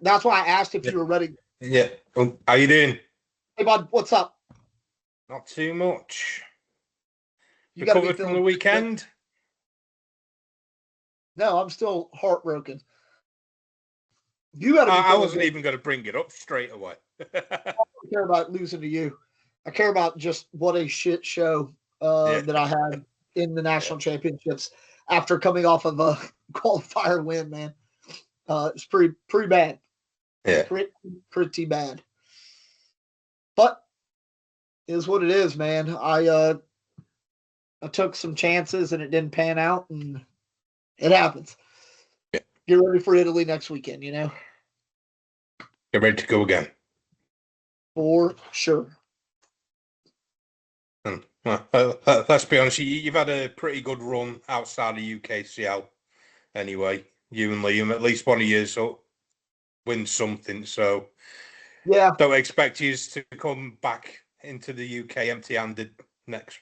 That's why I asked if Yeah. you were ready. Yeah. How you doing? Hey, bud, what's up? Not too much. You got to be Recovered from feeling the pretty good. weekend? No, I'm still heartbroken. You got to be I feeling wasn't good. even going to bring it up straight away. I care about losing to you. I care about just what a shit show Yeah. that I had in the Yeah. national championships after coming off of a qualifier win, man. It's pretty bad. Yeah. Pretty bad. But it is what it is, man. I took some chances and it didn't pan out, and it happens. Yeah. Get ready for Italy next weekend, you know? Get ready to go again. For sure. Let's be honest, you've had a pretty good run outside of UKCL anyway. You and Liam, at least one of you, so win something. So Yeah. don't expect you to come back into the UK empty-handed next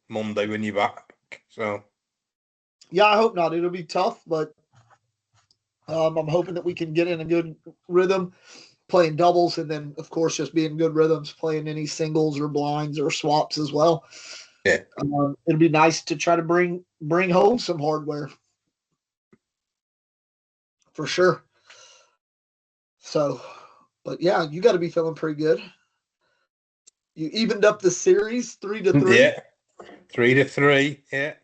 Monday when you're back. So Yeah, I hope not. It'll be tough, but I'm hoping that we can get in a good rhythm playing doubles, and then, of course, just being good rhythms, playing any singles or blinds or swaps as well. yeah. It'll be nice to try to bring home some hardware for sure. So, but yeah, you got to be feeling pretty good. You evened up the series 3-3. Yeah. 3-3. Yeah.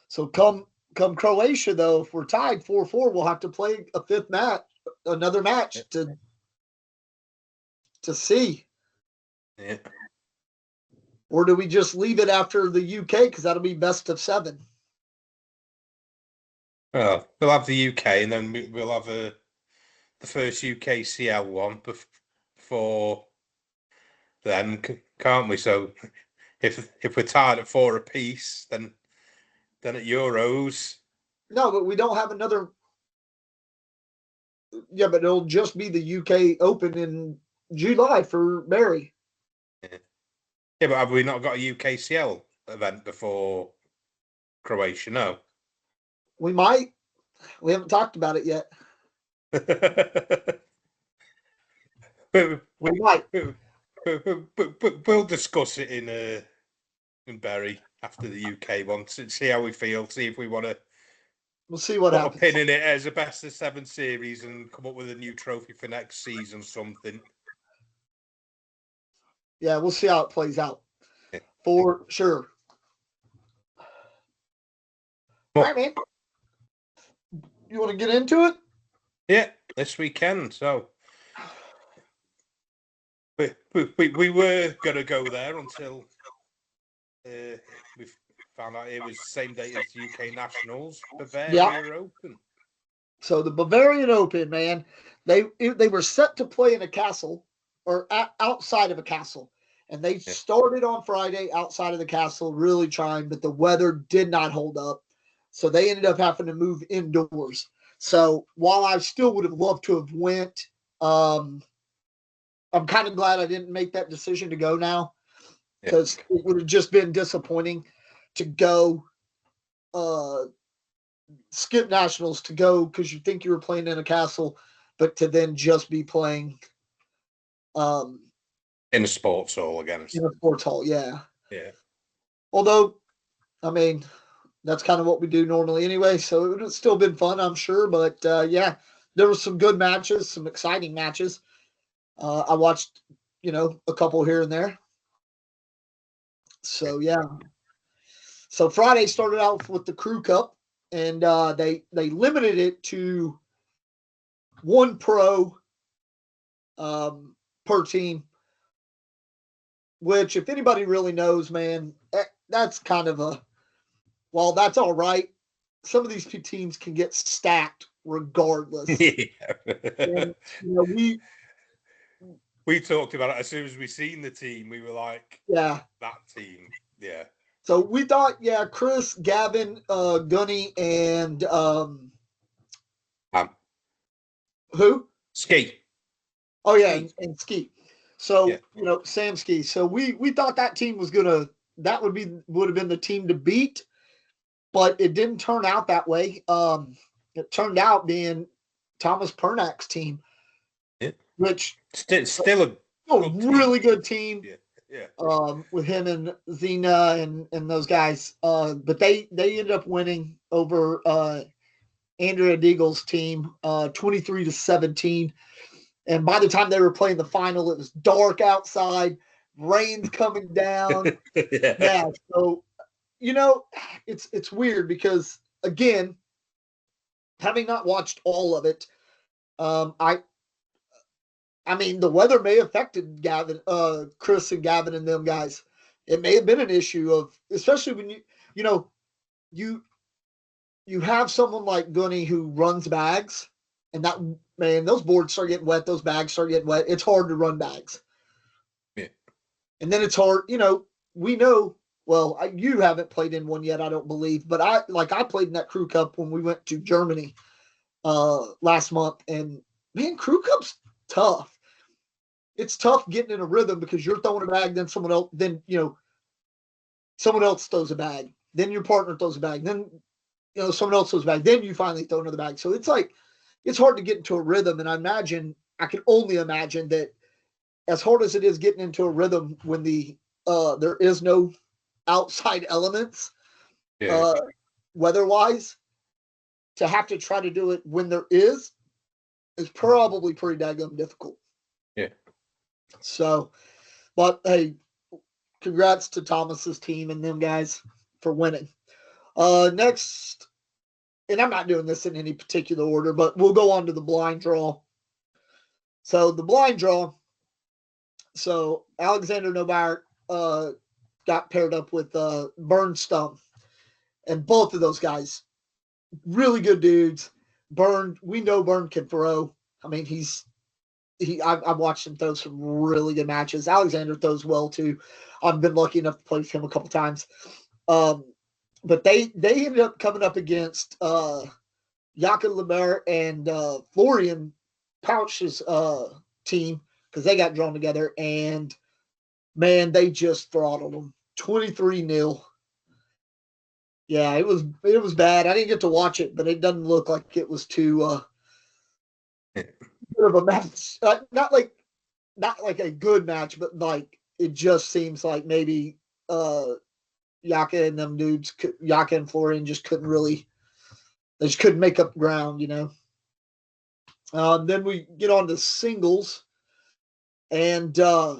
So come Croatia though, if we're tied 4-4, we'll have to play a fifth match, another match to see. Yeah. Or do we just leave it after the UK because that'll be best of 7? Well, we'll have the UK, and then we'll have the first UKCL one before then, can't we? So if we're tied at 4 apiece, then at Euros. No, but we don't have another. Yeah, but it'll just be the UK Open in July for Barry. Yeah. Yeah, but have we not got a UKCL event before Croatia? No. We might. We haven't talked about it yet. We might. We'll discuss it in Bury after the UK one to see how we feel. See if we want to We'll see what put happens. a pin in it as a best of 7 series and come up with a new trophy for next season. Something. Yeah, we'll see how it plays out. Yeah. For sure. All right, man. You want to get into it? Yeah, this weekend. So we were going to go there until we found out it was the same date as UK Nationals, Bavaria Open. So the Bavarian Open, man, they were set to play in a castle or outside of a castle, and they started on Friday outside of the castle, really trying, but the weather did not hold up, so they ended up having to move indoors. So while I still would have loved to have went, I'm kind of glad I didn't make that decision to go now, because it would have just been disappointing to go skip nationals to go because you think you were playing in a castle, but to then just be playing in a sports hall again. In a sports hall, yeah. Yeah. Although, I mean, that's kind of what we do normally anyway, so it would have still been fun, I'm sure. But yeah, there were some good matches, some exciting matches. I watched, a couple here and there. So yeah. So Friday started out with the Crew Cup, and they limited it to one pro per team. Which, if anybody really knows, man, that's kind of that's all right. Some of these two teams can get stacked regardless. And, we talked about it as soon as we seen the team. We were like, yeah, that team, yeah. So we thought, yeah, Chris, Gavin, Gunny, and who? Ski. Oh yeah, and Ski. So Sam Ski. So we thought that team was that would have been the team to beat, but it didn't turn out that way. It turned out being Thomas Pernak's team. which Still a really good team. Yeah. With him and Zena and those guys. But they ended up winning over Andrea Deagle's team, 23-17. And by the time they were playing the final, it was dark outside, rain's coming down. Yeah. So, it's weird because, again, having not watched all of it, I mean, the weather may have affected Gavin, Chris and Gavin and them guys. It may have been an issue of, especially when you have someone like Gunny who runs bags, and that, man, those boards start getting wet, those bags start getting wet. It's hard to run bags. Yeah. And then it's hard, we know, well, you haven't played in one yet, I don't believe, but I played in that crew cup when we went to Germany last month, and man, crew cup's tough. It's tough getting in a rhythm because you're throwing a bag, then someone else throws a bag, then your partner throws a bag, then someone else throws a bag, then you finally throw another bag. So it's hard to get into a rhythm, and I can only imagine that as hard as it is getting into a rhythm when there is no outside elements, weather-wise, to have to try to do it when there is probably pretty daggum difficult. Yeah. So, but hey, congrats to Thomas's team and them guys for winning. Next, and I'm not doing this in any particular order, but we'll go on to the blind draw. So the blind draw. So Alexander Novak got paired up with Burn Stump, and both of those guys, really good dudes. Burn, we know Burn can throw. I mean, I've watched him throw some really good matches. Alexander throws well too. I've been lucky enough to play with him a couple times. But they ended up coming up against Yaka Lemaire and Florian Pouch's team because they got drawn together, and man, they just throttled them 23-0. Yeah, it was bad. I didn't get to watch it, but it doesn't look like it was too good of a match. Not like a good match, but like it just seems like maybe Yaka and them dudes, Yaka and Florian just couldn't really, they just couldn't make up ground, Then we get on to singles, and I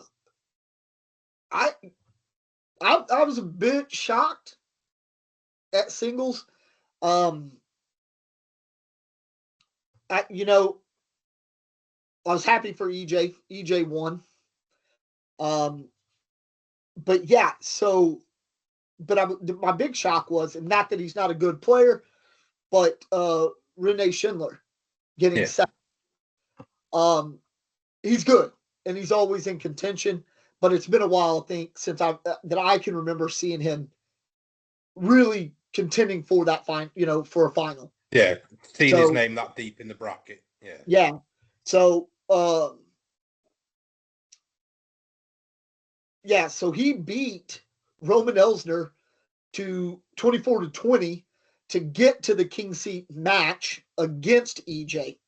was a bit shocked at singles. I was happy for EJ. EJ won. But yeah, so, my big shock was, and not that he's not a good player, but Renee Schindler getting second. He's good, and he's always in contention. But it's been a while, I think, since that I can remember seeing him really contending for that for a final. Yeah, seeing his name that deep in the bracket. Yeah. Yeah. So, so he beat Roman Elsner to 24-20 to get to the King Seat match against EJ,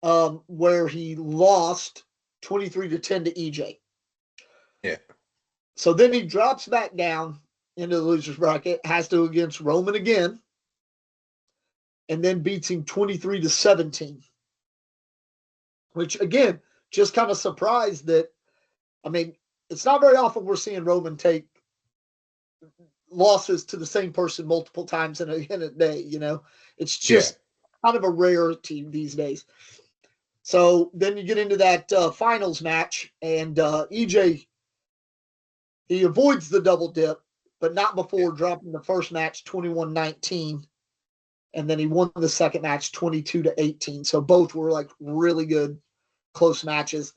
where he lost 23-10 to EJ. Yeah. So then he drops back down into the loser's bracket, has to against Roman again, and then beats him 23-17. Which, again, just kind of surprised that, I mean, it's not very often we're seeing Roman take losses to the same person multiple times in a day, It's just kind of a rarity these days. So then you get into that finals match, and EJ, he avoids the double dip, but not before dropping the first match 21-19, and then he won the second match 22-18. So both were like really good, close matches.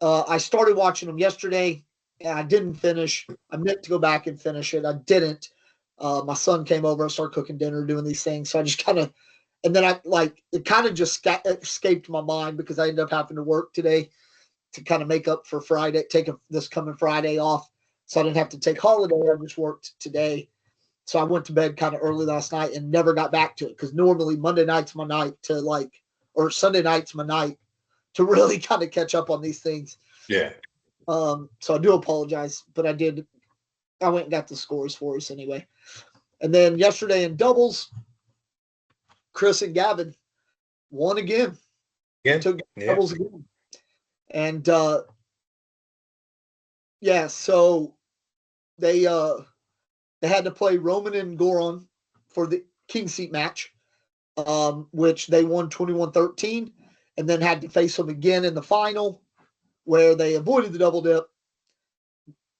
I started watching them yesterday, and I didn't finish. I meant to go back and finish it. I didn't. My son came over. I started cooking dinner, doing these things. So I just kind of, and then it kind of just escaped my mind because I ended up having to work today to kind of make up for Friday, this coming Friday off. So I didn't have to take holiday. I just worked today. So I went to bed kind of early last night and never got back to it because normally Monday night's my night or Sunday night's my night to really kind of catch up on these things. Yeah. So I do apologize, but I went and got the scores for us anyway. And then yesterday in doubles, Chris and Gavin won again. Took doubles again. And so they had to play Roman and Goron for the king seat match, which they won 21-13, and then had to face them again in the final, where they avoided the double dip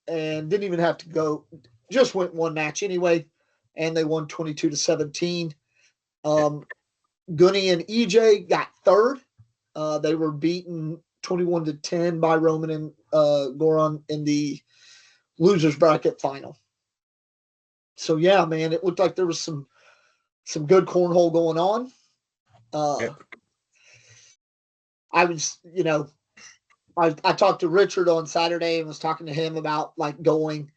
and didn't even have to go, just went one match anyway, and they won 22-17. Gunny and EJ got third. They were beaten 21-10 by Roman and Goron in the losers bracket final. So yeah, man, it looked like there was some good cornhole going on. I was, I talked to Richard on Saturday and was talking to him about like going,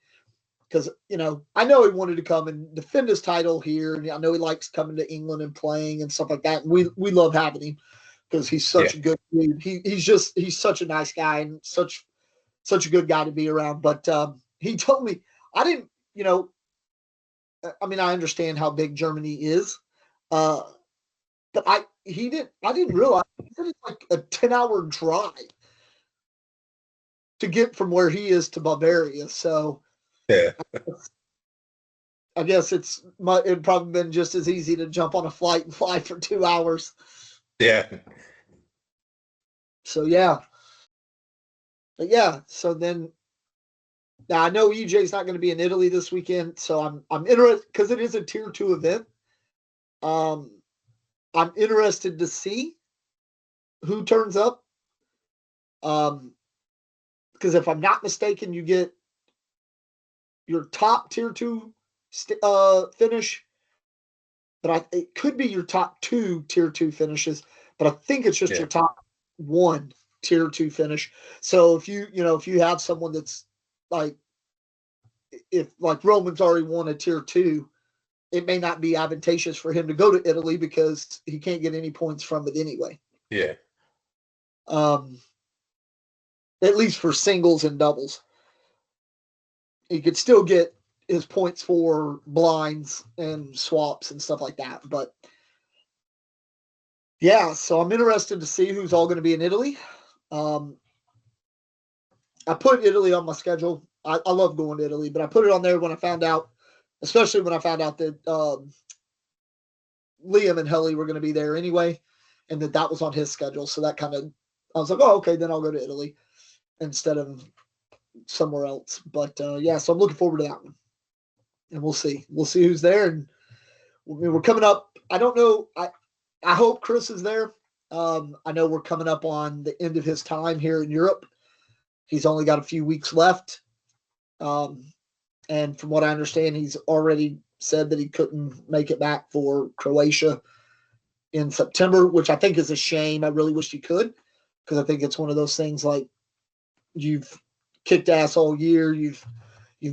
because I know he wanted to come and defend his title here, and I know he likes coming to England and playing and stuff like that. And we love having him because he's such a good dude. He's such a nice guy and such a good guy to be around. But he told me, I didn't, I mean, I understand how big Germany is, but I didn't realize it's like a 10-hour drive to get from where he is to Bavaria. So yeah, I guess it'd probably been just as easy to jump on a flight and fly for 2 hours. Yeah. So yeah. But yeah, so then now I know EJ's not going to be in Italy this weekend, so I'm interested because it is a tier 2 event. I'm interested to see who turns up. Because if I'm not mistaken, you get your top tier 2 finish, but it could be your top 2 tier 2 finishes, but I think it's just your top 1 tier 2 finish. So if you have someone that's like, if like Roman's already won a tier 2, it may not be advantageous for him to go to Italy because he can't get any points from it anyway. Yeah. At least for singles and doubles. He could still get his points for blinds and swaps and stuff like that. But yeah, so I'm interested to see who's all going to be in Italy. I put Italy on my schedule. I love going to Italy, but I put it on there when I found out, especially when I found out that Liam and Helly were going to be there anyway, and that was on his schedule. So that kind of, I was like, oh, okay, then I'll go to Italy instead of somewhere else. But yeah, so I'm looking forward to that one, and we'll see who's there. And we're coming up. I don't know. I hope Chris is there. I know we're coming up on the end of his time here in Europe. He's only got a few weeks left. And from what I understand, he's already said that he couldn't make it back for Croatia in September, which I think is a shame. I really wish he could, because I think it's one of those things like, you've kicked ass all year. You've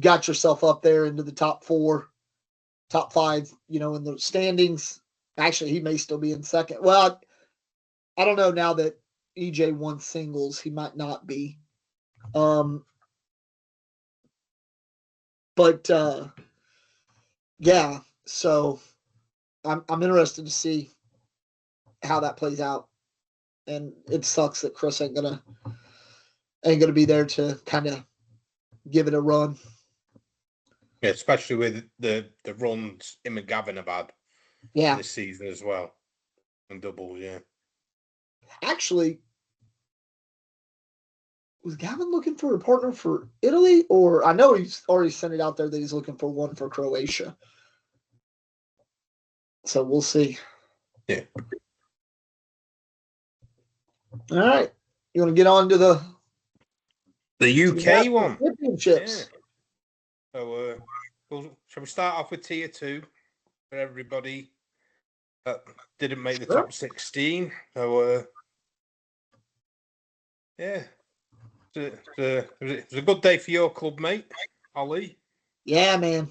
got yourself up there into the top 4, top 5, in the standings. Actually, he may still be in second. Well, I don't know now that EJ won singles. He might not be. But yeah, so I'm interested to see how that plays out. And it sucks that Chris ain't gonna be there to kind of give it a run. Yeah, especially with the runs him and Gavin have had this season as well. And doubles, yeah. Actually, was Gavin looking for a partner for Italy? Or I know he's already sent it out there that he's looking for one for Croatia. So we'll see. Yeah. All right. You want to get on to the UK one? Championships. Yeah. So, shall we start off with tier 2 for everybody that didn't make the top 16? So, yeah. It was a good day for your club, mate, Ollie. Yeah, man.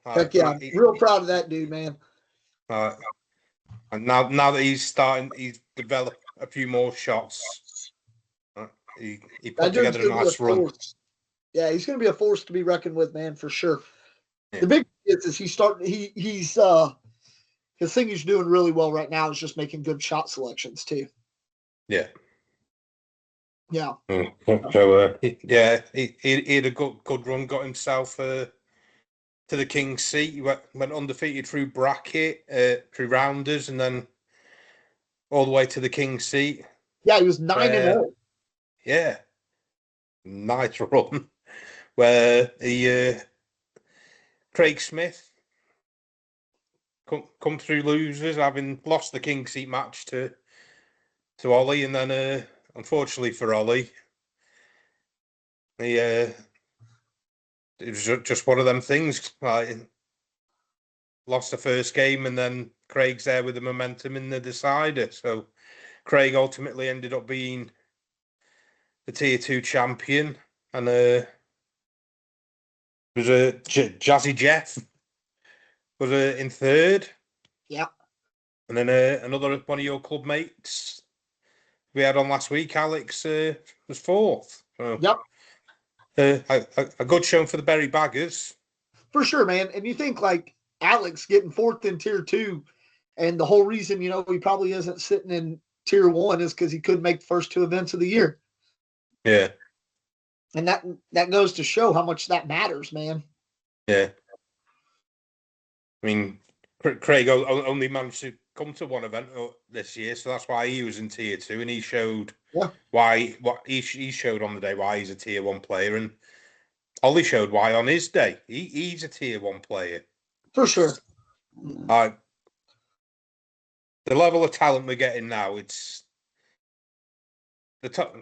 Heck yeah. I'm real proud of that dude, man. And now that he's developed a few more shots he That put dude's together a going to be a nice run. force. Yeah, he's going to be a force to be reckoned with, man, for sure. Yeah. The big thing is he's his thing he's doing really well right now is just making good shot selections too. Yeah. Yeah. So he had a good run, got himself to the King's seat. He went undefeated through bracket, through rounders, and then all the way to the King's seat. Yeah, he was 9-0. Yeah, nice run. Where he Craig Smith come through losers, having lost the King's seat match to Ollie, and then unfortunately for Ollie, he it was just one of them things. Like, lost the first game, and then Craig's there with the momentum in the decider. So Craig ultimately ended up being the Tier 2 champion, and was a Jazzy Jeff was in third. Yeah. And then another one of your club mates we had on last week, Alex, was fourth. So, yep. A good show for the Berry Baggers. For sure, man. And you think like Alex getting fourth in tier 2, and the whole reason, he probably isn't sitting in tier 1 is because he couldn't make the first 2 events of the year. Yeah. And that goes to show how much that matters, man. Yeah. I mean, Craig only managed to come to one event this year, so that's why he was in tier 2, and he showed what he showed on the day why he's a tier 1 player, and Ollie showed why on his day he's a tier 1 player for sure. The level of talent we're getting now, it's the top.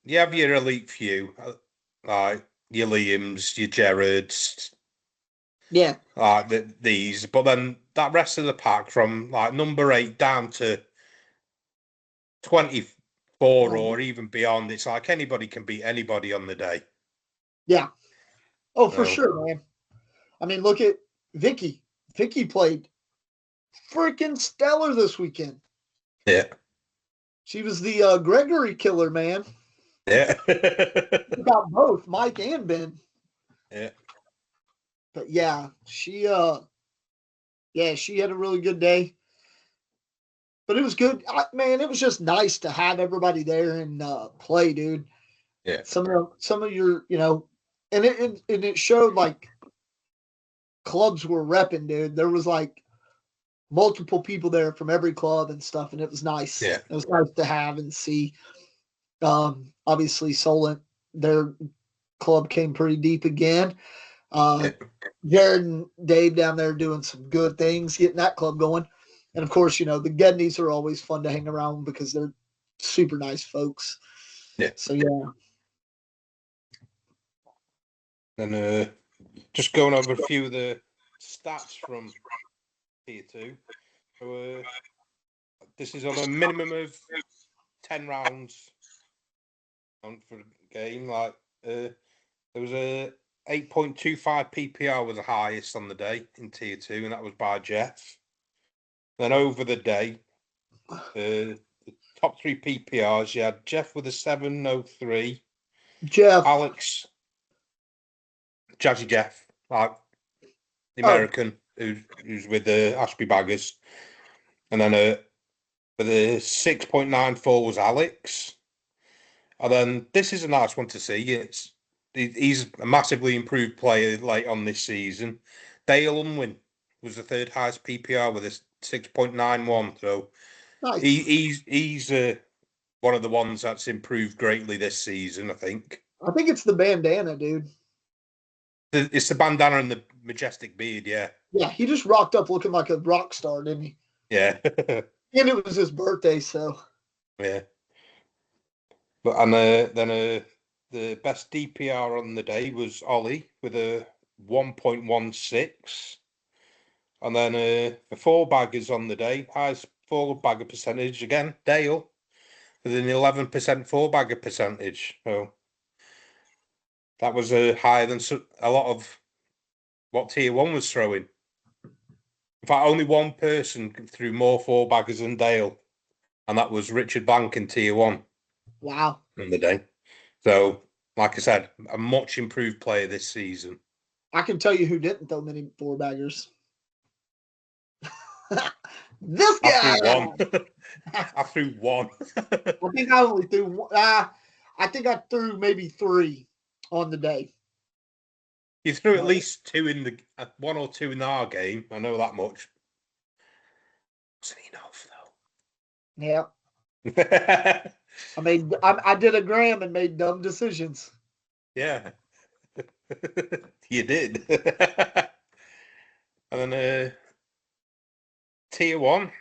You have your elite few, like your Liams, your Gerrards, Yeah, these, but then that rest of the pack from like number 8 down to 24 or even beyond, it's like anybody can beat anybody on the day. Yeah. Oh, for sure, man. I mean, look at Vicky. Vicky played freaking stellar this weekend. Yeah. She was the Gregory killer, man. Yeah. Got both Mike and Ben. Yeah. But yeah, she had a really good day. But it was good, man. It was just nice to have everybody there and play, dude. Yeah. Some of your, and it showed like clubs were repping, dude. There was like multiple people there from every club and stuff, and it was nice. Yeah. It was nice to have and see. Obviously, Solent, their club came pretty deep again. Jared and Dave down there doing some good things, getting that club going. And of course, the Gedneys are always fun to hang around because they're super nice folks. Yeah. So yeah. And just going over a few of the stats from tier 2. So this is on a minimum of 10 rounds on for a game. Like there was a 8.25 PPR was the highest on the day in tier 2, and that was by Jeff. Then over the day, the top 3 PPRs, you had Jeff with a 703, Jeff, Alex, Jazzy Jeff, like the American who's with the Ashby Baggers, and then with a 6.94 was Alex. And then this is a nice one to see. He's a massively improved player late on this season. Dale Unwin was the third highest PPR with a 6.91. So nice. he's one of the ones that's improved greatly this season, I think. I think it's the bandana, dude. It's the bandana and the majestic beard, yeah. Yeah, he just rocked up looking like a rock star, didn't he? Yeah. And it was his birthday, so. Yeah. And then the best DPR on the day was Ollie with a 1.16. And then the 4-baggers on the day, highest 4-bagger percentage, again, Dale, with an 11% 4-bagger percentage. So that was higher than a lot of what tier 1 was throwing. In fact, only one person threw more 4-baggers than Dale, and that was Richard Blank in tier 1. Wow. On the day. So, like I said, a much improved player this season. I can tell you who didn't throw many four-baggers. This I guy. threw one. I threw one. I think I only threw one. I think I threw maybe 3 on the day. You threw at least 2 in the 1 or 2 in our game. I know that much. Wasn't enough Yeah. though. I did a gram and made dumb decisions. Yeah, you did. And then tier 1,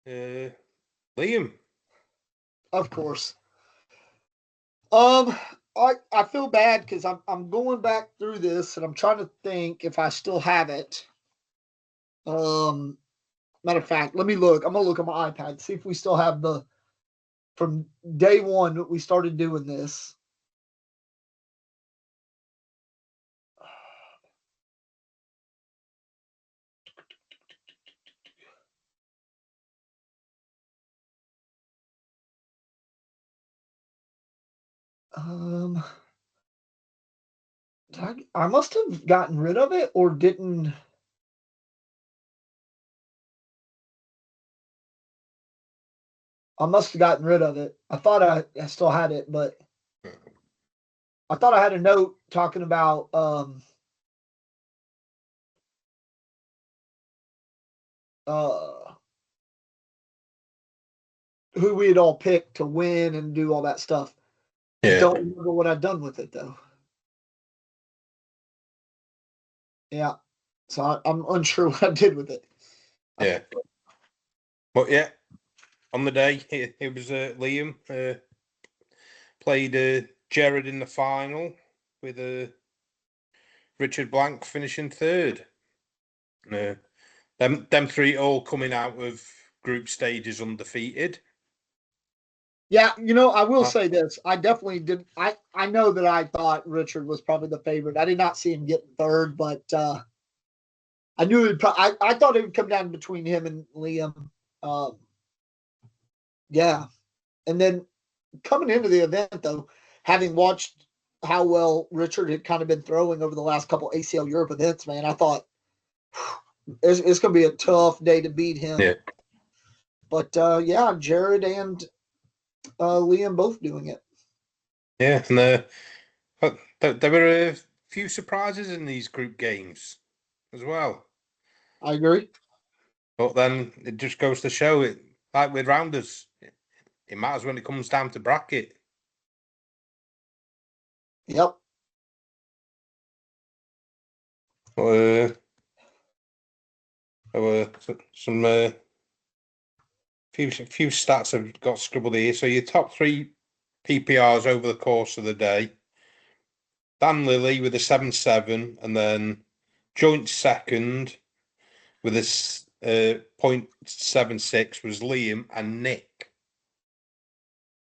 Liam. Of course. I feel bad because I'm going back through this and I'm trying to think if I still have it. Matter of fact, let me look. I'm gonna look on my iPad, see if we still have the from day one that we started doing this. Um, I must have gotten rid of it or didn't. I must have gotten rid of it. I thought I still had it, but I thought I had a note talking about uh who we had all picked to win and do all that stuff. I Yeah. don't remember what I'd done with it though. Yeah. So I'm unsure what I did with it. Yeah. But yeah, on the day, it was Liam. Played Jared in the final with Richard Blank finishing third. Them 3 all coming out of group stages undefeated. Yeah, I will say this. I definitely did. I know that I thought Richard was probably the favorite. I did not see him get third, but I knew it. I thought it would come down between him and Liam. Um, yeah, and then coming into the event though, having watched how well Richard had kind of been throwing over the last couple ACL Europe events, man, I thought it's going to be a tough day to beat him. Yeah. But yeah, Jared and Liam both doing it. Yeah, and there were a few surprises in these group games as well. I agree. But then it just goes to show it, like with rounders, it matters when it comes down to bracket. Yep. There were some few stats have got scribbled here. So your top 3 PPRs over the course of the day. Dan Lilly with a 7.7, and then joint second with a 0.76 was Liam and Nick.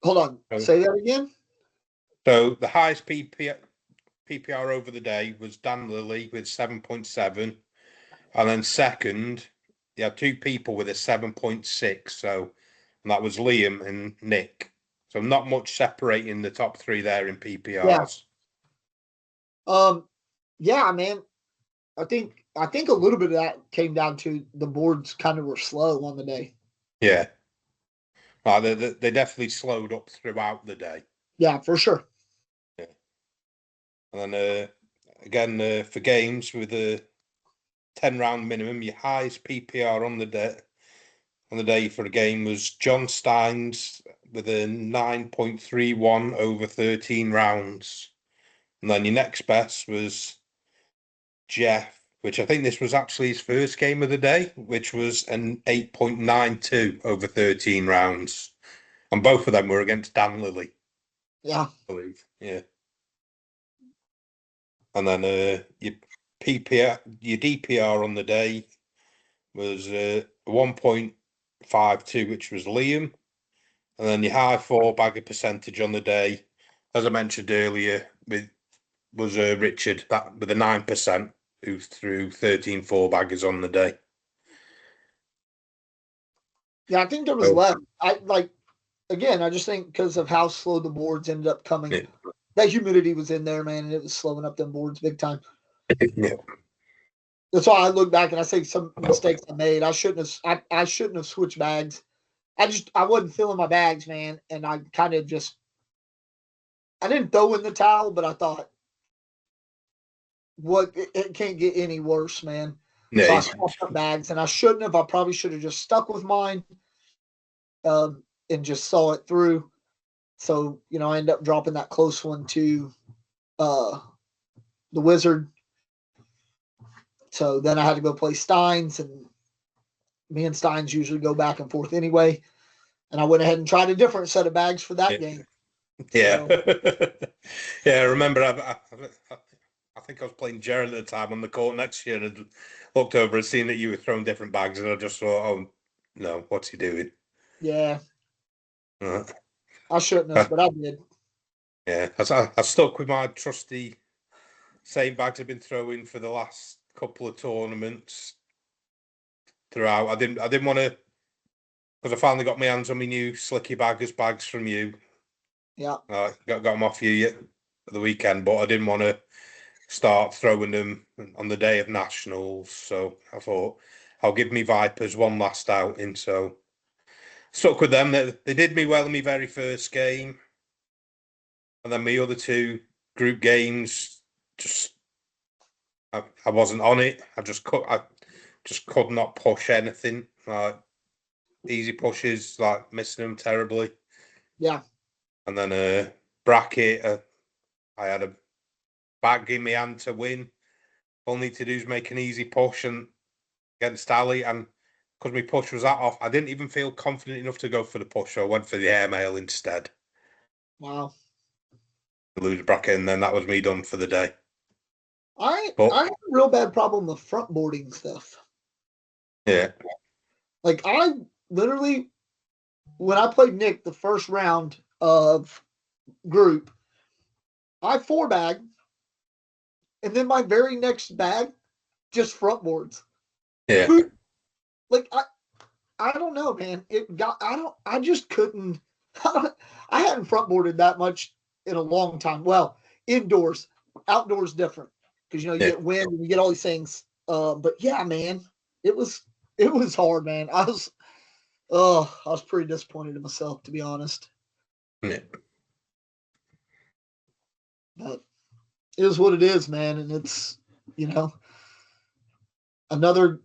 Hold on. Say that again. So the highest PPR over the day was Dan Lilly with 7.7, and then second, you had 2 people with a 7.6. So, and that was Liam and Nick. So not much separating the top 3 there in PPRs. Yeah, man. I think a little bit of that came down to the boards kind of were slow on the day. Yeah. They definitely slowed up throughout the day. Yeah, for sure. Yeah. And then again for games with a 10-round minimum, your highest PPR on the day for a game was John Steins with a 9.31 over 13 rounds. And then your next best was Jeff, which I think this was actually his first game of the day, which was an 8.92 over 13 rounds. And both of them were against Dan Lilly. Yeah. I believe. Yeah. And then your DPR on the day was 1.52, which was Liam. And then your high 4-bagger percentage on the day, as I mentioned earlier, was Richard, that with a 9%, who threw 13 4-baggers on the day. Yeah, I think there was less. again, I just think because of how slow the boards ended up coming, Yeah. that humidity was in there, man, and it was slowing up them boards big time. Yeah. That's why I look back and I say some mistakes I made. I shouldn't have. I shouldn't have switched bags. I wasn't filling my bags, man, and I kind of just I didn't throw in the towel, but I thought what it can't get any worse, man. So I Yeah. swapped up bags, and I shouldn't have. I probably should have just stuck with mine and just saw it through. So I ended up dropping that close one to uh, the Wizard. So then I had to go play Steins, and me and Steins usually go back and forth anyway. And I went ahead and tried a different set of bags for that game. Yeah. So, Yeah, I remember I think I was playing Jared at the time on the court next year and had looked over and seen that you were throwing different bags and I just thought, oh, no, what's he doing? yeah, Uh, I shouldn't have, uh, but I did. yeah, I stuck with my trusty same bags I've been throwing for the last couple of tournaments throughout. I didn't want to, because I finally got my hands on my new Slicky Baggers bags from you. Yeah. Got them off you at the weekend, but I didn't want to start throwing them on the day of nationals. So I thought I'll give me Vipers one last outing. So stuck with them. They did me well in my very first game, and then my other two group games, just I wasn't on it. I just could not push anything. Like easy pushes, like missing them terribly. Yeah. And then bracket, I had a bag in my hand to win. All I need to do is make an easy push and against Ali, and because my push was that off, I didn't even feel confident enough to go for the push, so I went for the airmail instead. Wow. Lose bracket, and then that was me done for the day. I But have a real bad problem with front boarding stuff. yeah, Like I literally when I played Nick the first round of group, I four bag, and then my very next bag just front boards. yeah, Who like I don't know, man. It got I just couldn't I hadn't front boarded that much in a long time. Well, indoors, outdoors different. Because you yeah. get wind and you get all these things. But yeah, man, it was it was hard, man. I was pretty disappointed in myself, to be honest. Yeah. But it is what it is, man, and it's you know another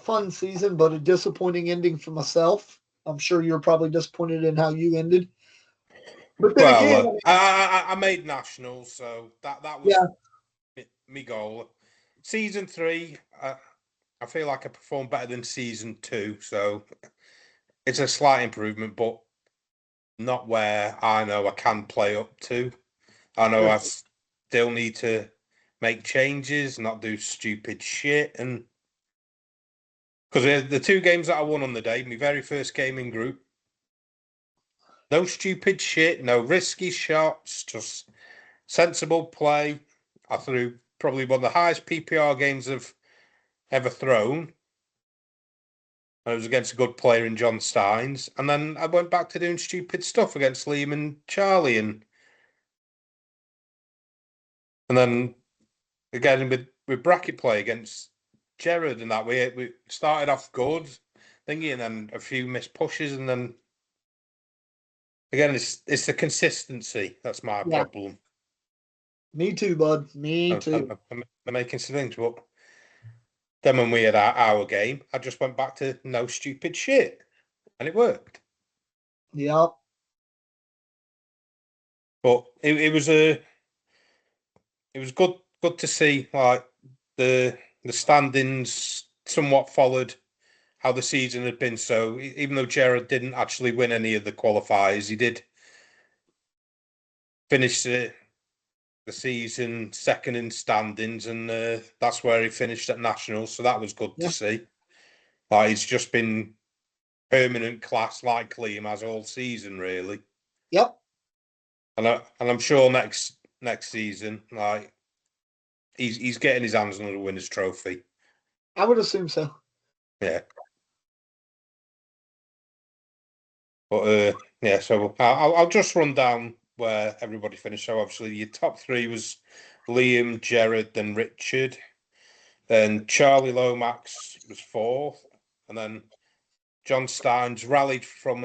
fun season, but a disappointing ending for myself. I'm sure you're probably disappointed in how you ended. But then again, Well, I made nationals, so that was yeah, me goal. Season 3, I feel like I performed better than season 2, so it's a slight improvement, but not where I know I can play up to. I know sure. I still need to make changes, not do stupid shit, and because the two games that I won on the day, my very first game in group, no stupid shit, no risky shots, just sensible play. I threw probably one of the highest PPR games I've ever thrown. And it was against a good player in John Steins. And then I went back to doing stupid stuff against Liam and Charlie. And then again with bracket play against Jared and that. We started off good, thingy, and then a few missed pushes. And then again, it's the consistency. That's my Yeah, problem. me too, bud. Me too. I'm making some things, but then when we had our game, I just went back to no stupid shit, and it worked. Yep. But it was good to see like the standings somewhat followed how the season had been. So even though Jared didn't actually win any of the qualifiers, he did finish the season second in standings, and that's where he finished at nationals. So that was good to Yeah. see. Like he's just been permanent class like Liam has all season, really. Yep. And I'm sure next season, like he's getting his hands on the winner's trophy. I would assume so. Yeah. But Yeah, so I'll just run down where everybody finished. So obviously your top three was Liam, Jared, then Richard. Then Charlie Lomax was fourth. And then John Steins rallied from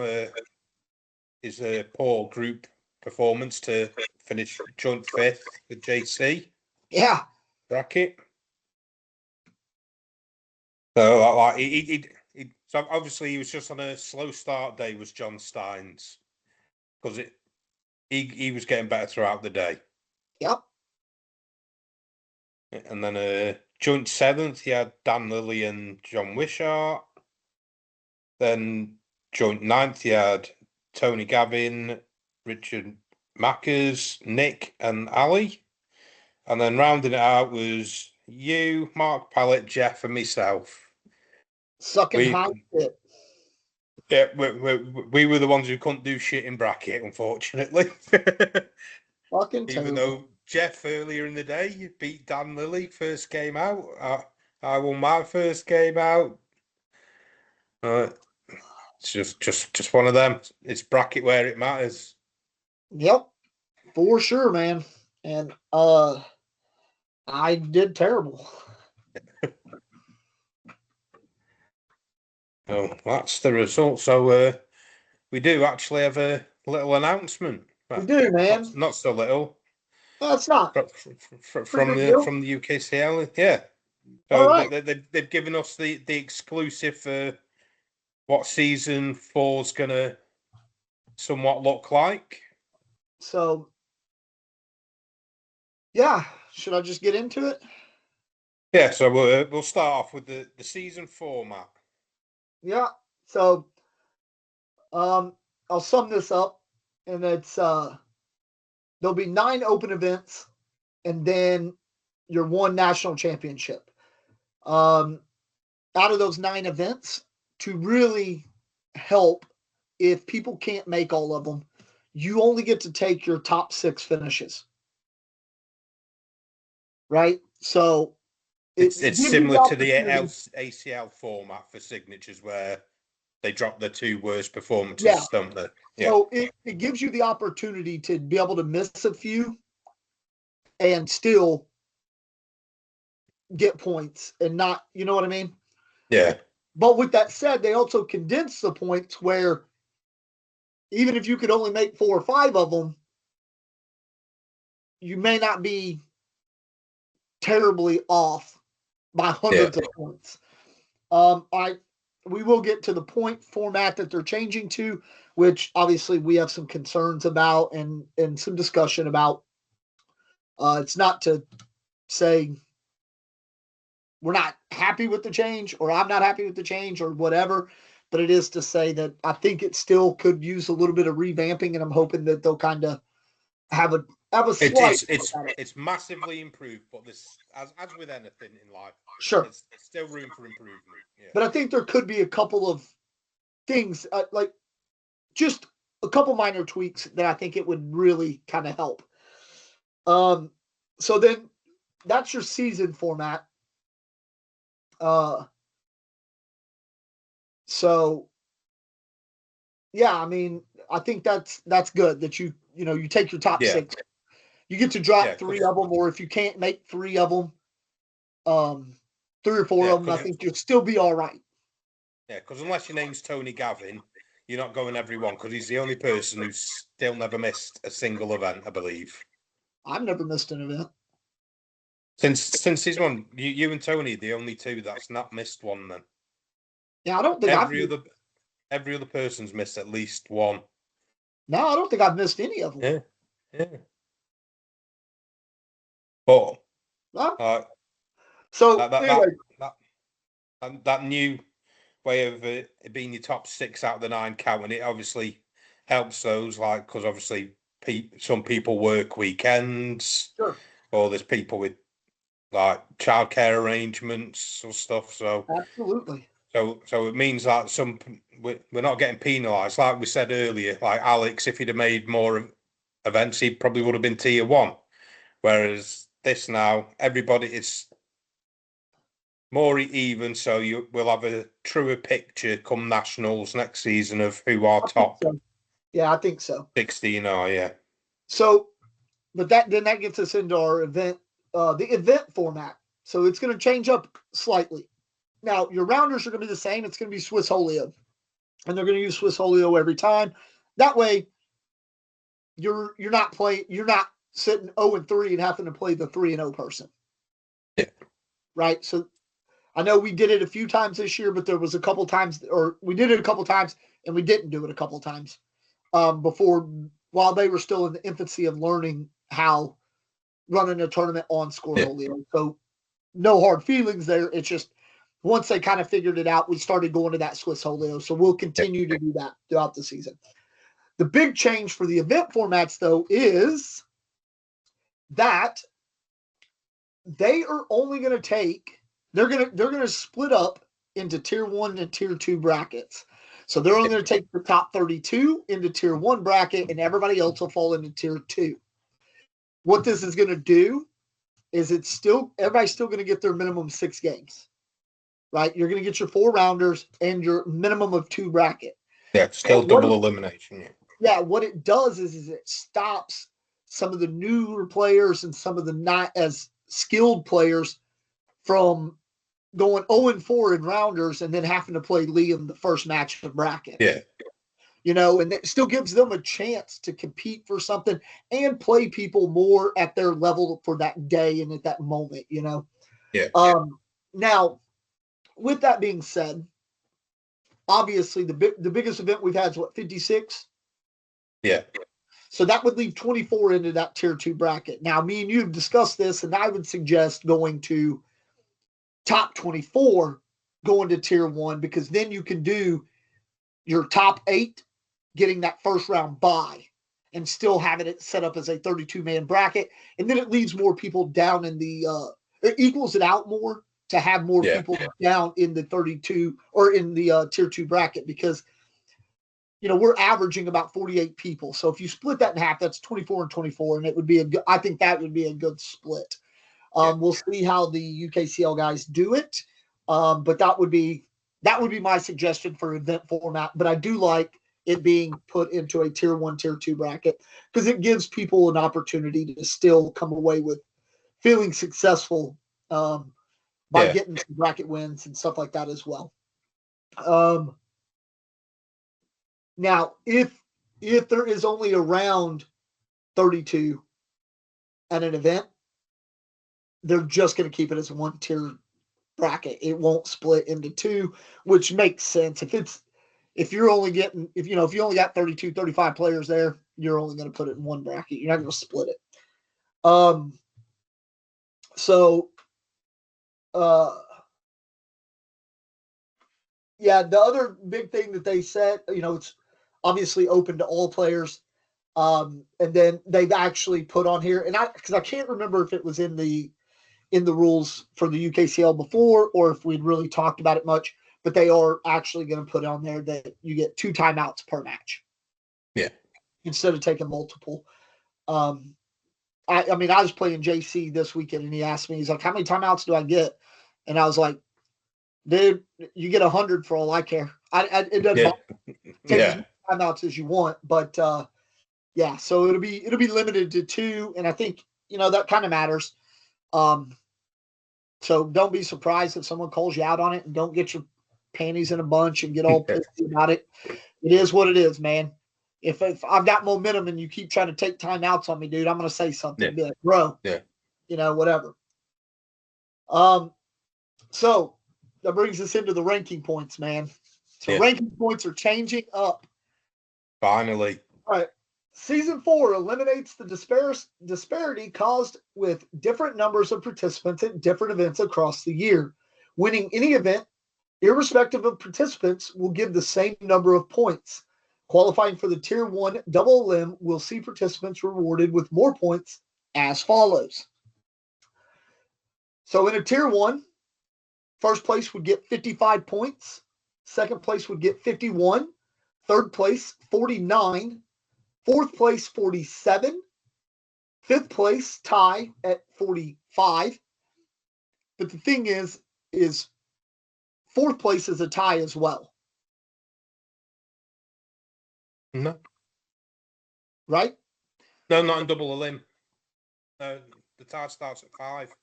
his poor group performance to finish joint fifth with JC Yeah. bracket. So like so obviously he was just on a slow start day, was John Steins, because he was getting better throughout the day. Yep. And then joint seventh, he had Dan Lilly and John Wishart. Then joint ninth, he had Tony Gavin, Richard Mackers, Nick, and Ali. And then rounding it out was you, Mark Pallett, Jeff, and myself. Sucking We high shit. Yeah, we were the ones who couldn't do shit in bracket, unfortunately. Fucking Even terrible. though Jeff earlier in the day beat Dan Lilly first game out, I won my first game out. It's just one of them. It's bracket where it matters. Yep. For sure, man. And I did terrible. Oh, that's the result. So we do actually have a little announcement. We do, man. Not so little. No, it's not. Pretty From big deal. the UKCL. Yeah. All So right. they've given us the exclusive for what season four's gonna somewhat look like. So, yeah. Should I just get into it? Yeah, so we'll start off with the season format. Yeah. So, I'll sum this up, and it's there'll be 9 open events, and then your one national championship. Um, out of those 9 events, to really help, if people can't make all of them, you only get to take your top 6 finishes. Right? So It's it gives you the similar to the opportunity. ACL format for signatures where they drop the 2 worst performances, Yeah. don't they? Yeah. So it gives you the opportunity to be able to miss a few and still get points and not, you know what I mean? Yeah. But with that said, they also condense the points where even if you could only make 4 or 5 of them, you may not be terribly off by hundreds of points. We will get to the point format that they're changing to, which obviously we have some concerns about and some discussion about. It's not to say we're not happy with the change or I'm not happy with the change or whatever, but it is to say that I think it still could use a little bit of revamping, and I'm hoping that they'll kind of have a slight. It's massively improved, but this, as with anything in life, Sure, there's still room for improvement. Yeah. but I think there could be a couple of things like just a couple minor tweaks that I think it would really kind of help. So then that's your season format. So yeah, I mean, I think that's good that you take your top 6. You get to drop 3 of them, or if you can't make 3 of them, 3 or 4 of them, I think you'll still be all right. Yeah, because unless your name's Tony Gavin, you're not going every one, because he's the only person who's still never missed a single event, I believe. I've never missed an event. Since he's won, you and Tony are the only 2 that's not missed one then. Yeah, I don't think every other person's missed at least one. No, I don't think I've missed any of them. Yeah. But so anyway, that new way of it being your top 6 out of the 9 count, and it obviously helps those, like, because obviously some people work weekends, sure. Or there's people with like childcare arrangements or stuff. So absolutely. So it means that we're not getting penalised, like we said earlier. Like Alex, if he'd have made more events, he probably would have been tier 1. Whereas this now, everybody is more even, so we'll have a truer picture come nationals next season of who our top Yeah, I think so. 16 are, yeah. So, but that gets us into our event, the event format. So it's going to change up slightly. Now, your rounders are going to be the same. It's going to be Swiss Holio, and they're going to use Swiss Holio every time. That way, you're not sitting 0-3 and having to play the 3-0 person. Yeah. Right. So I know we did it a few times this year, but there was a couple times, or we did it a couple times, and we didn't do it a couple times before, while they were still in the infancy of learning how running a tournament on Score Holio. So no hard feelings there. It's just once they kind of figured it out, we started going to that Swiss Holio. So we'll continue to do that throughout the season. The big change for the event formats, though, is that they are only going to take, they're going to split up into tier 1 and tier 2 brackets. So they're only going to take the top 32 into tier 1 bracket, and everybody else will fall into tier 2. What this is going to do is everybody's still going to get their minimum 6 games. Right? You're going to get your 4 rounders and your minimum of 2 bracket. Yeah, it's still double elimination. Yeah, what it does is it stops some of the newer players and some of the not as skilled players from going 0-4 in rounders and then having to play Liam the first match of bracket. Yeah. And it still gives them a chance to compete for something and play people more at their level for that day and at that moment, Yeah. Now, with that being said, obviously the biggest event we've had is 56? Yeah. So that would leave 24 into that tier 2 bracket. Now, me and you have discussed this, and I would suggest going to top 24 going to tier 1, because then you can do your top 8 getting that first round bye and still having it set up as a 32-man bracket. And then it leaves more people down in the it equals it out more to have more people down in the 32 or in the tier 2 bracket, because we're averaging about 48 people. So if you split that in half, that's 24 and 24, and it would be I think that would be a good split. We'll see how the UKCL guys do it, but that would be my suggestion for event format. But I do like it being put into a tier 1, tier 2 bracket, because it gives people an opportunity to still come away with feeling successful by getting some bracket wins and stuff like that as well. Now, if there is only around 32 at an event, they're just going to keep it as a 1-tier bracket. It won't split into 2, which makes sense. If you only got 32, 35 players there, you're only going to put it in 1 bracket. You're not going to split it. The other big thing that they said, it's obviously open to all players. And then they've actually put on here, and because I can't remember if it was in the rules for the UKCL before, or if we'd really talked about it much, but they are actually going to put on there that you get 2 timeouts per match. Yeah. Instead of taking multiple. I was playing JC this weekend, and he asked me, he's like, how many timeouts do I get? And I was like, dude, you get 100 for all I care. It doesn't take as many timeouts as you want, but so it'll be limited to 2, and I think that kind of matters. So don't be surprised if someone calls you out on it, and don't get your panties in a bunch and get all pissy about it. It is what it is, man. If I've got momentum and you keep trying to take timeouts on me, dude, I'm going to say something. Be like, bro, whatever. So that brings us into the ranking points, man. So ranking points are changing up. Finally. All right. Season 4 eliminates the disparity caused with different numbers of participants at different events across the year. Winning any event, irrespective of participants, will give the same number of points. Qualifying for the Tier 1 double elim will see participants rewarded with more points as follows. So in a Tier 1, first place would get 55 points. Second place would get 51. Third place, 49. Fourth place, 47. Fifth place, tie at 45. But the thing is fourth place is a tie as well. No. right? No, not in double a limb. No, the tie starts at 5.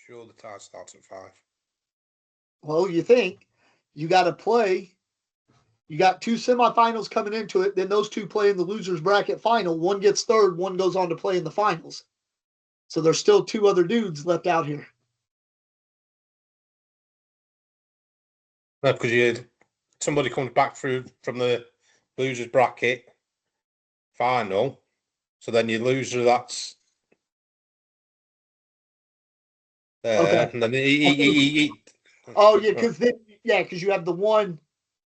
Sure, the tie starts at 5. Well, you think you got to play. You got 2 semifinals coming into it. Then those 2 play in the losers bracket final. One gets third. One goes on to play in the finals. So there's still 2 other dudes left out here. No, because somebody comes back through from the losers bracket final. So then your loser, that's there. Okay. And then Oh, yeah, because you have the one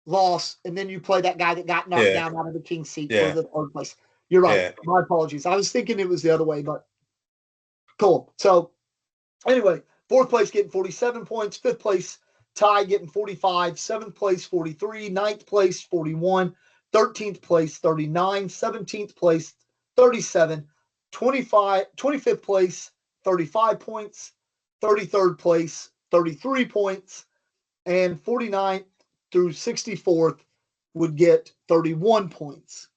loss, and then you play that guy that got knocked down out of the king's seat for the third place. You're right. Yeah. My apologies. I was thinking it was the other way, but cool. So anyway, 4th place getting 47 points, 5th place tie getting 45, 7th place 43, 9th place 41, 13th place 39, 17th place 37, 25th place 35 points, 33rd place 33 points, and 49th through 64th would get 31 points.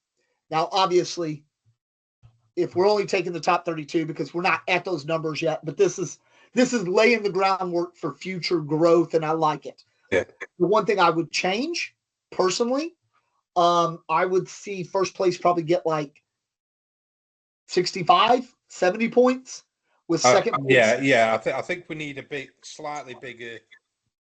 Now, obviously, if we're only taking the top 32 because we're not at those numbers yet, but this is laying the groundwork for future growth, and I like it. Yeah. The one thing I would change personally, I would see first place probably get like 65, 70 points with second place. Yeah. I think we need a slightly bigger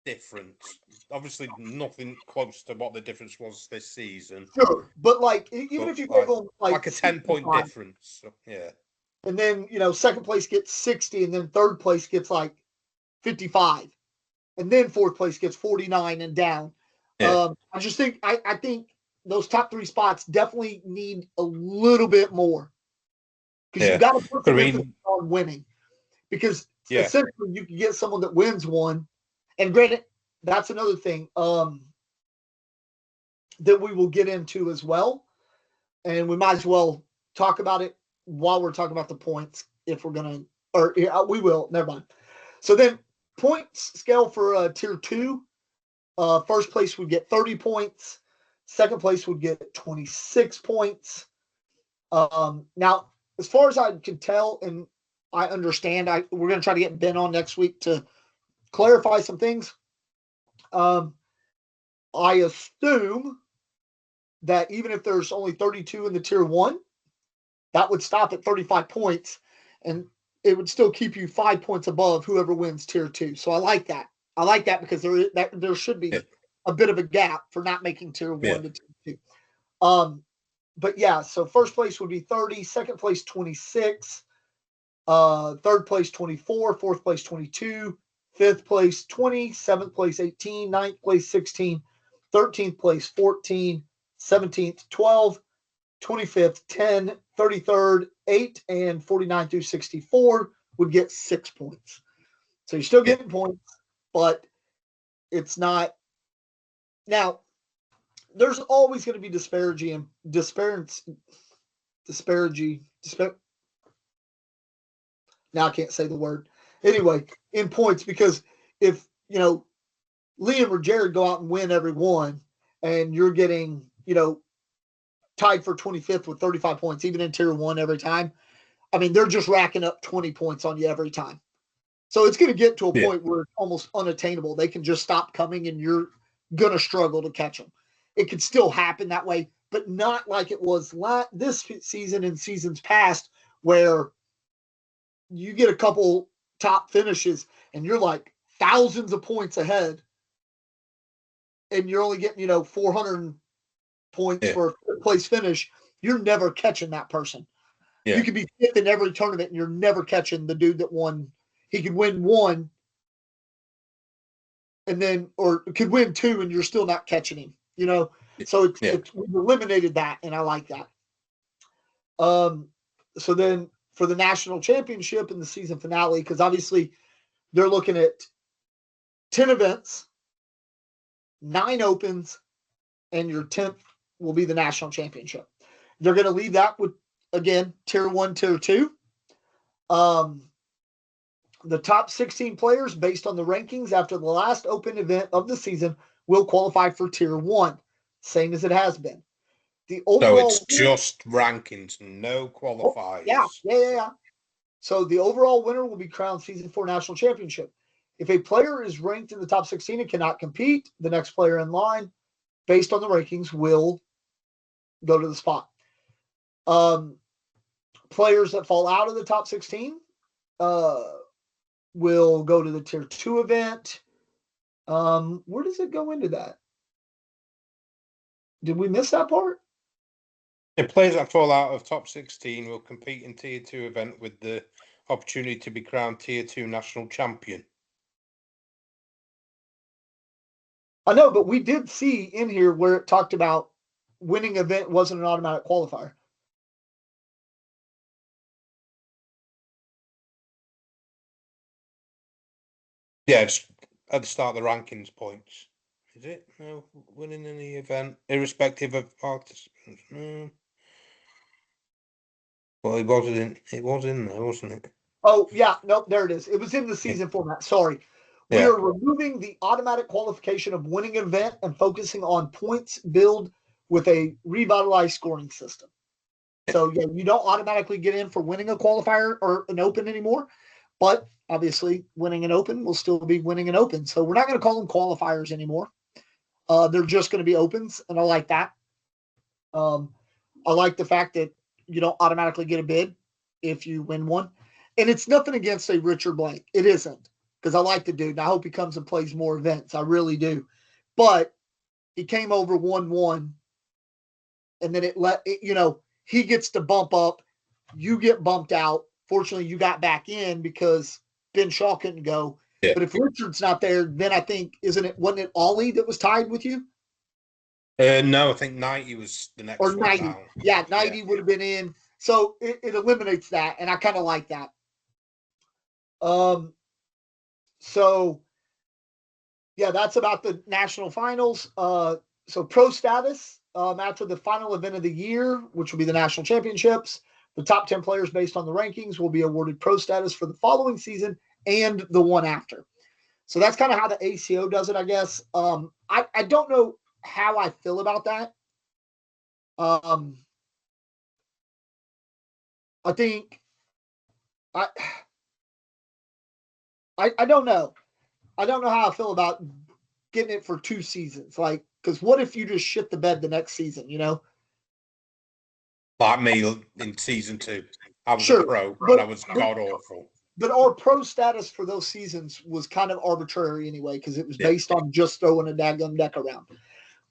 difference. Obviously, nothing close to what the difference was this season. Sure, but like even if you go from like a 10-point difference, so, yeah. And then second place gets 60, and then third place gets like 55, and then fourth place gets 49 and down. Yeah. I just think I think those top 3 spots definitely need a little bit more because you got to put the emphasis on winning. Because essentially you can get someone that wins one, and granted, that's another thing that we will get into as well, and we might as well talk about it while we're talking about the points if we're gonna, or we will. Never mind. So then, points scale for tier 2. First place would get 30 points. Second place would get 26 points. Now, as far as I can tell, and I understand, we're going to try to get Ben on next week to clarify some things. I assume that even if there's only 32 in the tier 1, that would stop at 35 points, and it would still keep you 5 points above whoever wins tier 2. So I like that. I like that because there should be a bit of a gap for not making tier 1 to tier 2. But yeah, so first place would be 30, second place 26, third place 24, fourth place 22, fifth place 20, seventh place 18, ninth place 16, 13th place 14, 17th 12, 25th 10, 33rd 8, and 49 through 64 would get 6 points. So you're still getting points, but it's not. Now, there's always going to be disparity. Now I can't say the word. Anyway, in points, because if, Liam or Jared go out and win every one, and you're getting, tied for 25th with 35 points, even in tier 1 every time, I mean, they're just racking up 20 points on you every time. So it's going to get to a point where it's almost unattainable. They can just stop coming, and you're going to struggle to catch them. It could still happen that way, but not like it was this season and seasons past, where you get a couple top finishes and you're like thousands of points ahead, and you're only getting 400 points for a fifth place finish. You're never catching that person. You could be fifth in every tournament, and you're never catching the dude that won. He could win one, and then, or could win 2, and you're still not catching him. So we've eliminated that, and I like that. So then for the national championship and the season finale, because obviously they're looking at 10 events, 9 opens, and your 10th will be the national championship. They're going to leave that with, again, tier 1, tier 2. The top 16 players, based on the rankings after the last open event of the season, will qualify for Tier 1, same as it has been. The So overall it's just rankings, no qualifiers. Yeah. So the overall winner will be crowned Season 4 National Championship. If a player is ranked in the top 16 and cannot compete, the next player in line, based on the rankings, will go to the spot. Players that fall out of the top 16 will go to the Tier 2 event. Where does it go into that? Did we miss that part? The players that fall out of top 16 will compete in Tier 2 event with the opportunity to be crowned Tier 2 national champion. I know, but we did see in here where it talked about winning event wasn't an automatic qualifier. Yeah, just at the start of the rankings points. Is it? No, winning any event, irrespective of participants. No. Well, it was in there, wasn't it? Oh, yeah. Nope, there it is. It was in the season format. Sorry. We are removing the automatic qualification of winning an event and focusing on points build with a revitalized scoring system. So, yeah, you don't automatically get in for winning a qualifier or an open anymore, but obviously winning an open will still be winning an open. So we're not going to call them qualifiers anymore. They're just going to be opens, and I like that. I like the fact that you don't automatically get a bid if you win one. And it's nothing against a Richard Blank. It isn't, because I like the dude, and I hope he comes and plays more events. I really do. But he came over 1-1, and then he gets to bump up. You get bumped out. Fortunately, you got back in because Ben Shaw couldn't go. Yeah. But if Richard's not there, then I think, wasn't it Ollie that was tied with you? No, I think 90 was the next or 90. Down. Yeah, 90 would have been in. So it eliminates that, and I kind of like that. So yeah, that's about the national finals. So pro status, after the final event of the year, which will be the national championships, the top 10 players based on the rankings will be awarded pro status for the following season and the one after. So that's kind of how the ACO does it, I guess. I don't know how I feel about that. I think I don't know. I don't know how I feel about getting it for 2 seasons. Like, because what if you just shit the bed the next season, Like me in season 2. I was a pro, and I was god awful. But our pro status for those seasons was kind of arbitrary anyway, because it was based on just throwing a daggum deck around.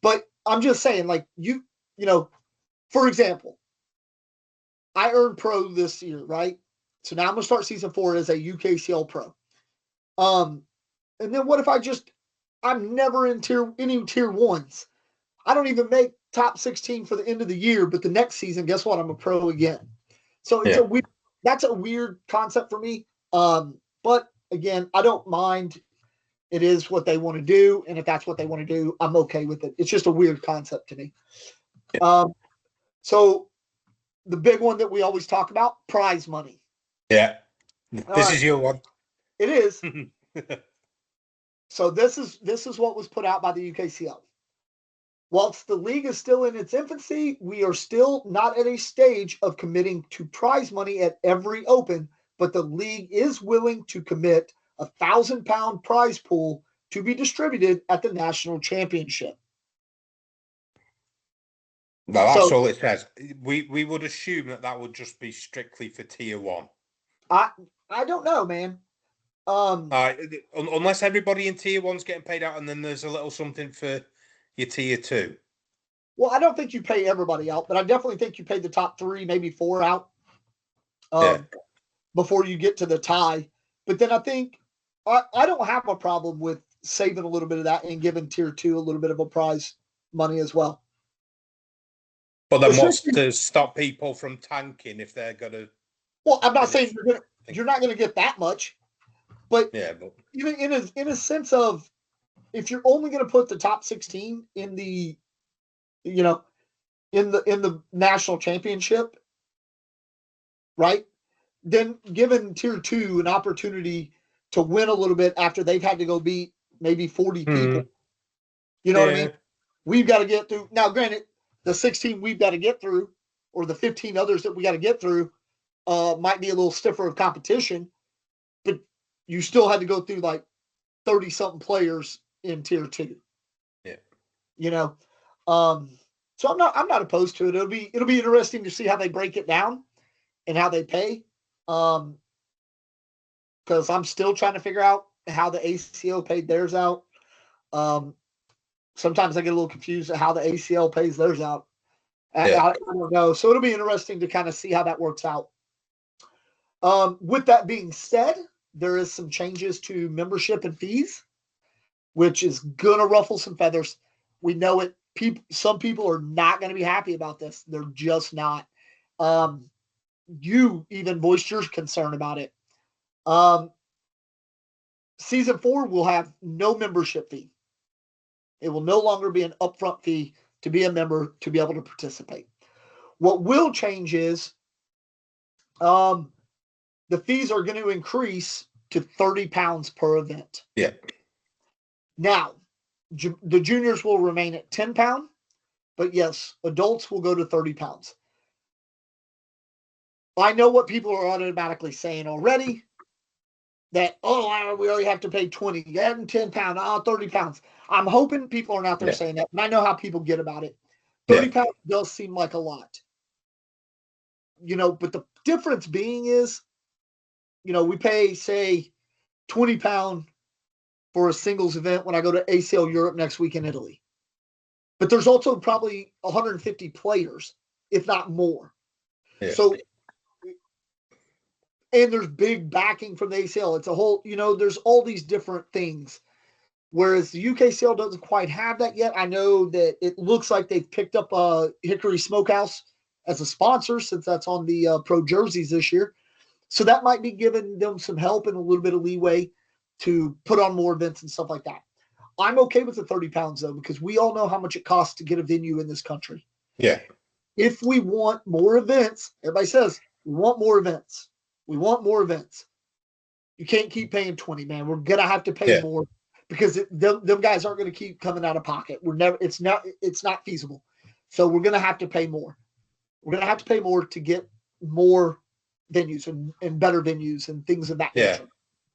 But I'm just saying, like, for example, I earned pro this year, right? So now I'm going to start season 4 as a UKCL pro. And then what if I'm never in any tier 1s. I don't even make top 16 for the end of the year, but the next season, guess what? I'm a pro again. So that's a weird concept for me. But again, I don't mind. It is what they want to do. And if that's what they want to do, I'm okay with it. It's just a weird concept to me. So the big one that we always talk about, prize money. Yeah. This is your one. It is. So this is what was put out by the UKCL. Whilst the league is still in its infancy, we are still not at a stage of committing to prize money at every open, but the league is willing to commit £1,000 prize pool to be distributed at the national championship. No, that's all it says. We would assume that would just be strictly for tier 1. I don't know, man. Unless everybody in tier 1's getting paid out, and then there's a little something for your tier 2. Well, I don't think you pay everybody out, but I definitely think you pay the top 3, maybe 4 out before you get to the tie. But then I think I don't have a problem with saving a little bit of that and giving tier 2 a little bit of a prize money as well. But then what's to stop people from tanking if they're going to... Well, I'm not saying you're not going to get that much. But even in a sense of, if you're only going to put the top 16 in the, in the national championship, right? Then giving tier 2 an opportunity to win a little bit after they've had to go beat maybe 40 people, You know what I mean? We've got to get through. Now, granted, the 16 we've got to get through, or the 15 others that we got to get through, might be a little stiffer of competition, but you still had to go through like 30 something players in tier 2. Yeah. You know, so I'm not opposed to it. It'll be interesting to see how they break it down and how they pay. Because I'm still trying to figure out how the ACL paid theirs out. Sometimes I get a little confused at how the ACL pays theirs out. I don't know. So it'll be interesting to kind of see how that works out. With that being said, there is some changes to membership and fees, which is gonna ruffle some feathers. We know it. Some people are not going to be happy about this. They're just not. You even voiced your concern about it. Season 4 will have no membership fee. It will no longer be an upfront fee to be a member to be able to participate. What will change is the fees are going to increase to £30 per event. Yeah. Now, the juniors will remain at £10, but yes, adults will go to £30. I know what people are automatically saying already. That, we already have to pay 20, adding £10, £30. I'm hoping people aren't out there saying that, and I know how people get about it. £30 does seem like a lot. But the difference being is, we pay, say, £20 for a singles event when I go to ACL Europe next week in Italy. But there's also probably 150 players, if not more. Yeah. So, and there's big backing from the ACL. It's a whole, there's all these different things. Whereas the UKCL doesn't quite have that yet. I know that it looks like they've picked up Hickory Smokehouse as a sponsor, since that's on the pro jerseys this year. So that might be giving them some help and a little bit of leeway to put on more events and stuff like that. I'm okay with the £30 though, because we all know how much it costs to get a venue in this country. Yeah. If we want more events, everybody says we want more events. We want more events. You can't keep paying 20, man. We're gonna have to pay more, because them guys aren't going to keep coming out of pocket. It's not feasible. So we're going to have to pay more. We're going to have to pay more to get more venues and better venues and things of that nature.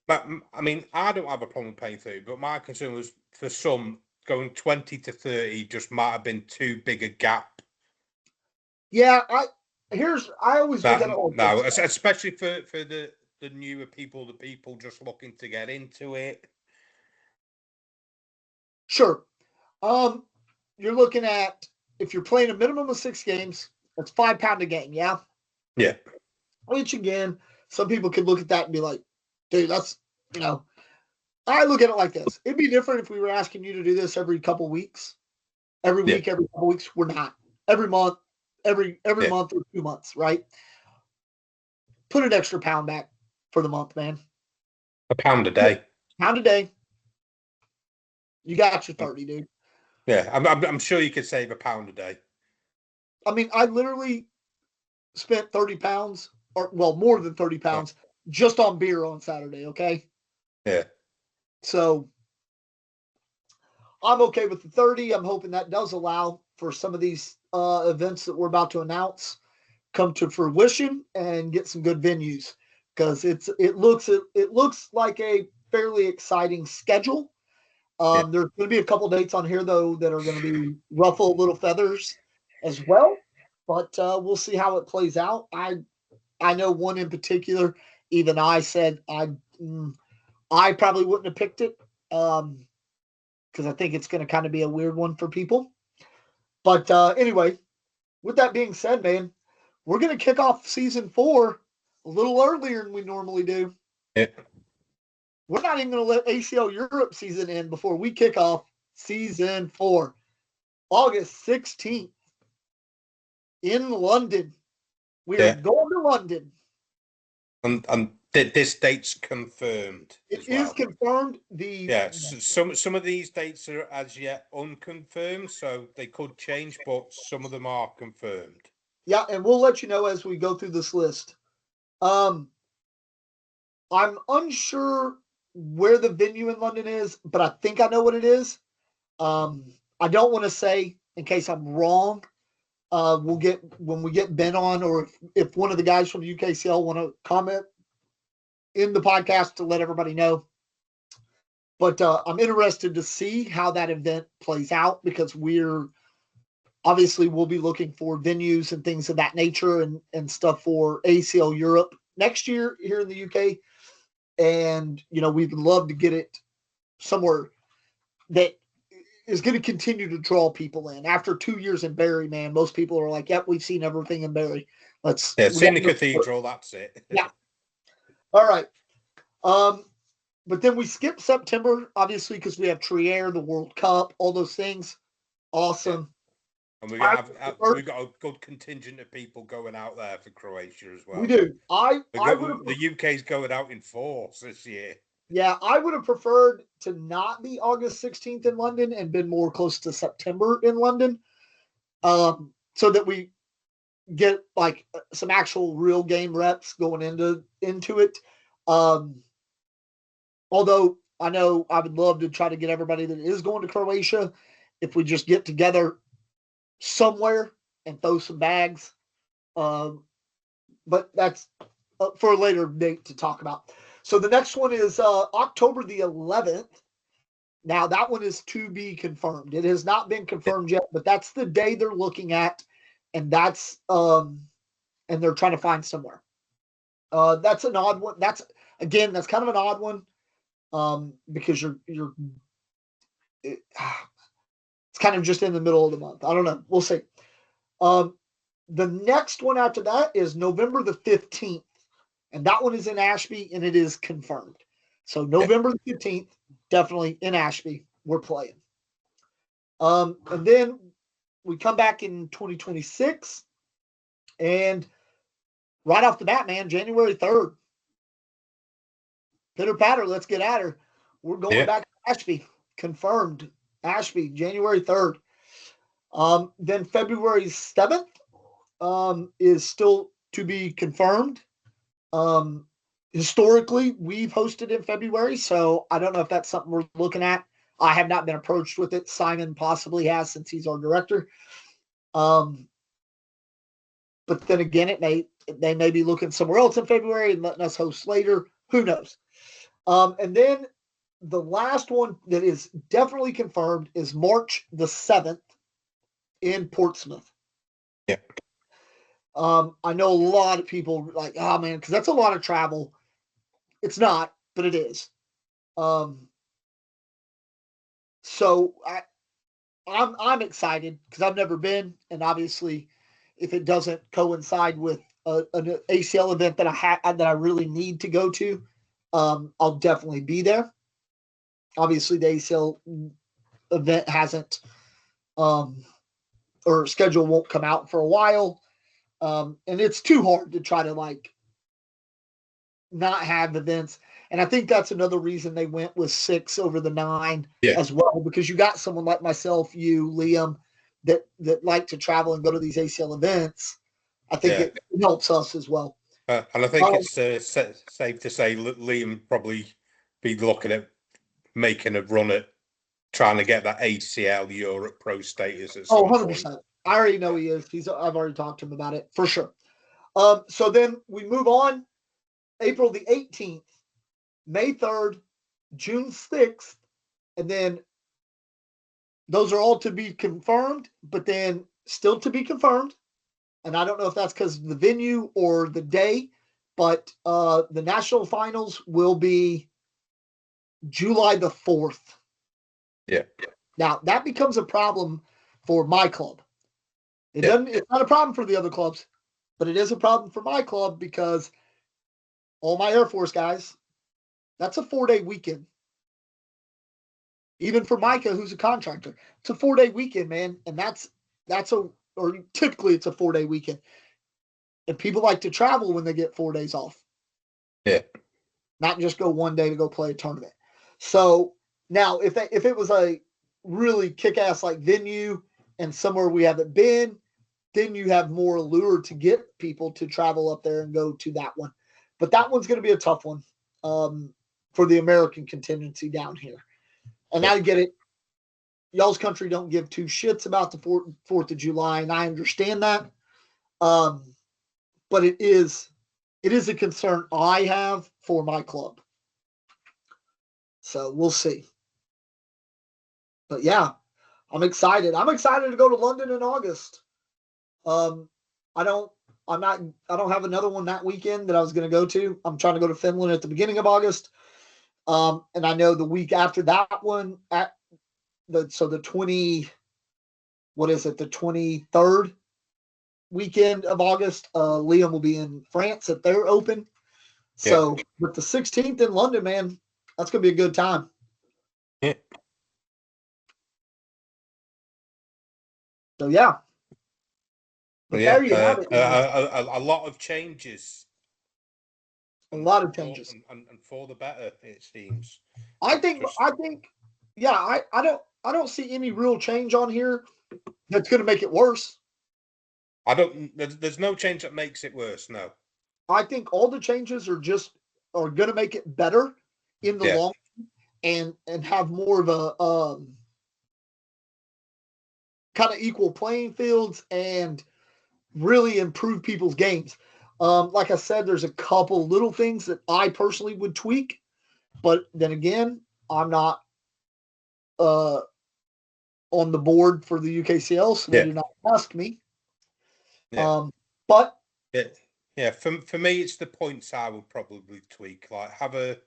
But I mean, I don't have a problem paying 30, but my concern was for some going 20 to 30 just might have been too big a gap. Yeah, I always look at it like no, especially for the newer people, the people just looking to get into it. Sure. You're looking at, if you're playing a minimum of 6 games, that's £5 a game, yeah? Yeah. Which again, some people could look at that and be like, dude, that's, I look at it like this. It'd be different if we were asking you to do this every couple weeks. Every week, every couple weeks. We're not. Every month, every month or 2 months, right? Put an extra £1 back for the month, man. £1 a day. £1 a day. You got your 30, dude. Yeah, I'm sure you could save £1 a day. I mean, I literally spent £30, or more than £30, just on beer on Saturday. Okay. Yeah. So I'm okay with the 30. I'm hoping that does allow for some of these events that we're about to announce come to fruition and get some good venues, because it looks like a fairly exciting schedule. There's going to be a couple dates on here though that are going to be ruffle little feathers as well, but we'll see how it plays out. I know one in particular. Even I said I probably wouldn't have picked it because I think it's going to kind of be a weird one for people. But anyway, with that being said, man, we're going to kick off season 4 a little earlier than we normally do. Yeah. We're not even going to let ACL Europe season end before we kick off season 4, August 16th in London. We are going to London. And this date's confirmed. It is confirmed. Some of these dates are as yet unconfirmed, so they could change, but some of them are confirmed. Yeah, and we'll let you know as we go through this list. I'm unsure where the venue in London is, but I think I know what it is. I don't want to say, in case I'm wrong, we'll get when we get Ben on, or if one of the guys from the UKCL want to comment in the podcast to let everybody know. But I'm interested to see how that event plays out, because we'll be looking for venues and things of that nature and stuff for ACL Europe next year here in the UK. And, we'd love to get it somewhere that is going to continue to draw people in. After 2 years in Barrie, man, most people are like, yep, we've seen everything in Barrie. Seen the cathedral, that's it. Yeah. All right. But then we skip September, obviously, because we have Trier, the World Cup, all those things. Awesome. And we've got a good contingent of people going out there for Croatia as well. We do. The UK's going out in force this year. Yeah, I would have preferred to not be August 16th in London and been more close to September in London, so that we get like some actual real game reps going into it. Although I know I would love to try to get everybody that is going to Croatia, if we just get together somewhere and throw some bags. But that's for a later date to talk about. So the next one is October the 11th. Now that one is to be confirmed. It has not been confirmed yet, but that's the day they're looking at, and that's and they're trying to find somewhere. That's an odd one. That's kind of an odd one, because it's kind of just in the middle of the month. I don't know. We'll see. The next one after that is November the 15th, and that one is in Ashby, and it is confirmed. So November the 15th, definitely in Ashby, we're playing. And then we come back in 2026, and right off the bat, man, January 3rd. Pitter patter, let's get at her. We're going back to Ashby. Confirmed. Ashby, January 3rd. Then February 7th is still to be confirmed. Historically, we've hosted in February, so I don't know if that's something we're looking at. I have not been approached with it. Simon possibly has, since he's our director. But then again, they may be looking somewhere else in February and letting us host later. Who knows? And then the last one that is definitely confirmed is March the 7th in Portsmouth. Yeah. I know a lot of people like, oh man, because that's a lot of travel. It's not, but it is. So I'm excited because I've never been, and obviously, if it doesn't coincide with an ACL event that I really need to go to, I'll definitely be there. Obviously, the ACL event hasn't, or schedule won't come out for a while. And it's too hard to try to not have events. And I think that's another reason they went with 6 over the 9 as well, because you got someone like myself, you, Liam, that like to travel and go to these ACL events. I think it helps us as well. And I think it's safe to say Liam probably be looking at making a run at trying to get that ACL Europe Pro status at some 100%. point. I already know he is. I've already talked to him about it for sure. So then we move on. April the 18th, May 3rd, June 6th, and then those are all to be confirmed, but then still to be confirmed. And I don't know if that's because of the venue or the day, but the national finals will be July the 4th. Yeah. Now, that becomes a problem for my club. It's not a problem for the other clubs, but it is a problem for my club because all my Air Force guys, that's a 4-day weekend. Even for Micah, who's a contractor, it's a 4-day weekend, man. And typically it's a 4-day weekend. And people like to travel when they get 4 days off. Yeah. Not just go one day to go play a tournament. So now if it was a really kick-ass venue and somewhere we haven't been, then you have more allure to get people to travel up there and go to that one. But that one's going to be a tough one for the American contingency down here. And I get it. y'all's country don't give two shits about the 4th of July, and I understand that. But it is a concern I have for my club. So we'll see. But yeah, I'm excited. I'm excited to go to London in August. I don't have another one that weekend that I was going to go to. I'm trying to go to Finland at the beginning of August. And I know the week after that one the 23rd weekend of August, Liam will be in France at their open. So with the 16th in London, man, that's going to be a good time. Yeah. So yeah. But there you have it. A lot of changes. A lot of changes. And for the better, it seems. I think yeah, I don't see any real change on here that's going to make it worse. There's no change that makes it worse, no. I think all the changes are going to make it better in the long and have more of a kind of equal playing fields and really improve people's games. Like I said, there's a couple little things that I personally would tweak, but then again, I'm not on the board for the UKCL, so they did not ask me. Yeah. But for me, it's the points I would probably tweak. Like have a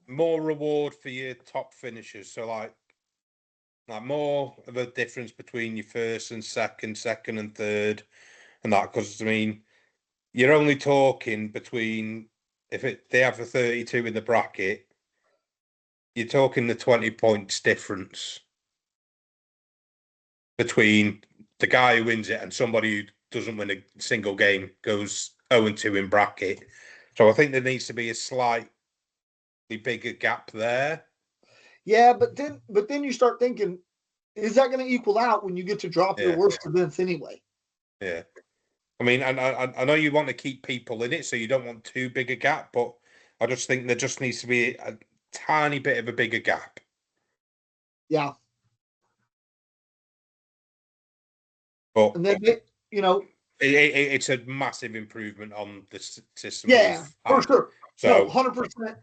more reward for your top finishers. So like more of a difference between your first and second and third, and that, because I mean, you're only talking between they have a 32 in the bracket, you're talking the 20 points difference between the guy who wins it and somebody who doesn't win a single game, goes 0-2 in bracket. So I think there needs to be a slightly bigger gap there. Yeah, but then you start thinking, is that going to equal out when you get to drop your worst events anyway? Yeah. I mean, I know you want to keep people in it, so you don't want too big a gap, but I just think there just needs to be a tiny bit of a bigger gap. Yeah. But and then it's a massive improvement on the system. Yeah, for sure. So 100%.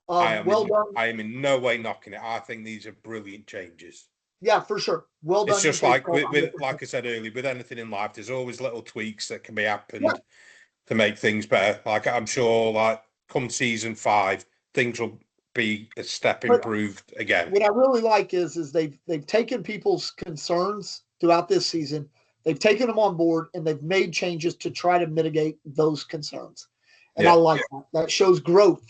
well done. I am in no way knocking it. I think these are brilliant changes. Yeah, for sure. Well done. It's just like like I said earlier, with anything in life, there's always little tweaks that can be happened to make things better. Like I'm sure, like come season 5, things will be a step improved again. What I really like is they've taken people's concerns throughout this season. They've taken them on board and they've made changes to try to mitigate those concerns. And I like that. That shows growth.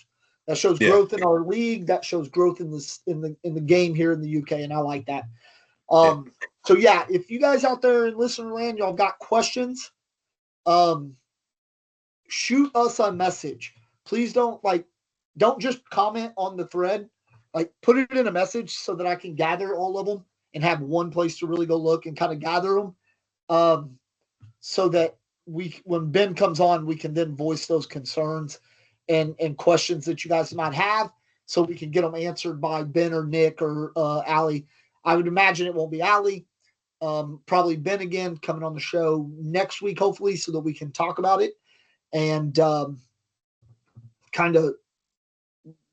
That shows growth in our league. That shows growth in the game here in the UK, and I like that. So yeah, if you guys out there in listener land, y'all got questions, shoot us a message. Please don't just comment on the thread. Like put it in a message so that I can gather all of them and have one place to really go look and kind of gather them. So that when Ben comes on, we can then voice those concerns and questions that you guys might have, so we can get them answered by Ben or Nick or Allie. I would imagine it won't be Allie. Probably Ben again coming on the show next week, hopefully, so that we can talk about it and kind of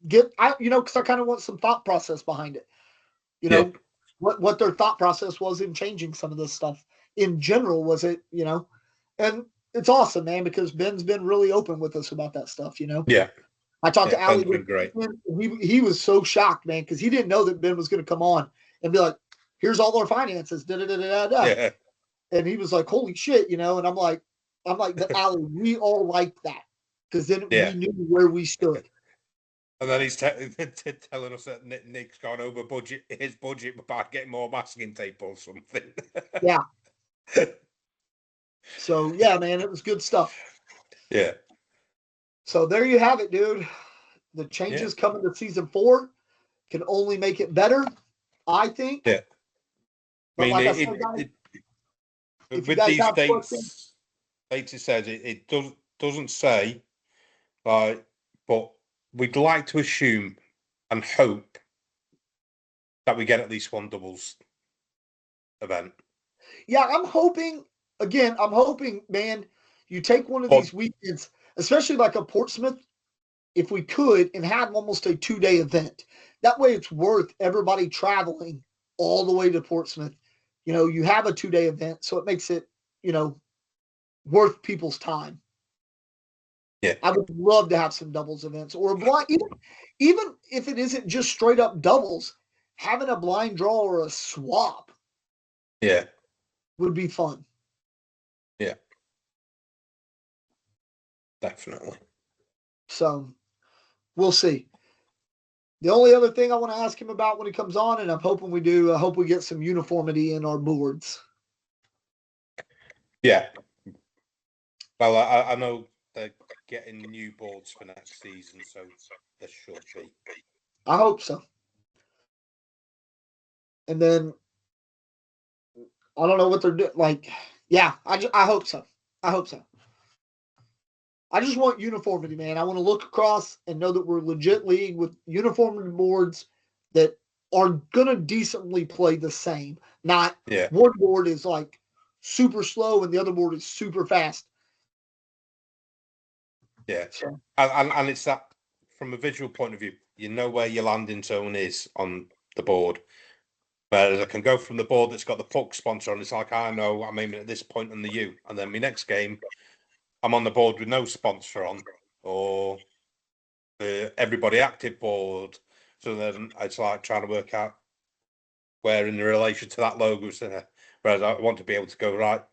because I kind of want some thought process behind it. What their thought process was in changing some of this stuff. In general, was it, and it's awesome, man, because Ben's been really open with us about that stuff, Yeah. I talked to Ali. Great. He was so shocked, man, because he didn't know that Ben was going to come on and be like, here's all our finances. Yeah. And he was like, holy shit, and I'm like, but Ali, we all liked that because then we knew where we stood. And then he's telling us that Nick's gone over his budget by getting more masking tape or something. Yeah. So, yeah, man, it was good stuff. Yeah. So there you have it, dude. The changes coming to season 4 can only make it better, I think. Yeah. But like I said, guys, with these dates, it says it doesn't say, but we'd like to assume and hope that we get at least one doubles event. Yeah, I'm hoping, man, you take one of these weekends, especially like a Portsmouth, if we could, and have almost a 2-day event. That way it's worth everybody traveling all the way to Portsmouth. You have a 2-day event, so it makes it, worth people's time. Yeah. I would love to have some doubles events or a blind, even if it isn't just straight up doubles, having a blind draw or a swap. Yeah. Would be fun. Yeah. Definitely. So we'll see. The only other thing I want to ask him about when he comes on, and I'm hoping we do, I hope we get some uniformity in our boards. Yeah. Well, I know they're getting new boards for next season, so there should be. I hope so. And then I don't know what they're doing. Like, yeah, I hope so. I hope so. I just want uniformity, man. I want to look across and know that we're a legit league with uniformity boards that are gonna decently play the same. Not one board is like super slow and the other board is super fast. Yeah. So. And it's that from a visual point of view, you know where your landing zone is on the board. Whereas I can go from the board that's got the puck sponsor on, it's like I know I'm aiming at this point on the U. And then my next game, I'm on the board with no sponsor on, or the everybody active board. So then it's like trying to work out where in relation to that logo is there. Whereas I want to be able to go, right,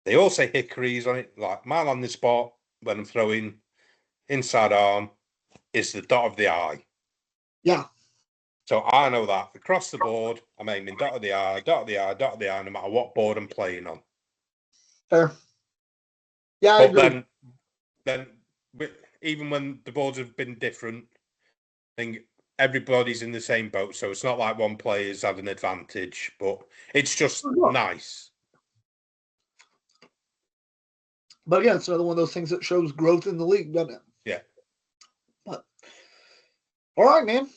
they all say hickories on it, like my landing spot when I'm throwing inside arm is the dot of the I. Yeah. So I know that across the board, I'm aiming dot of the I, dot of the I, dot of the I, no matter what board I'm playing on. Fair. Yeah, I agree. Then even when the boards have been different, I think everybody's in the same boat. So it's not like one player's had an advantage, but it's just nice. But again, it's another one of those things that shows growth in the league, doesn't it? Yeah. But all right, man.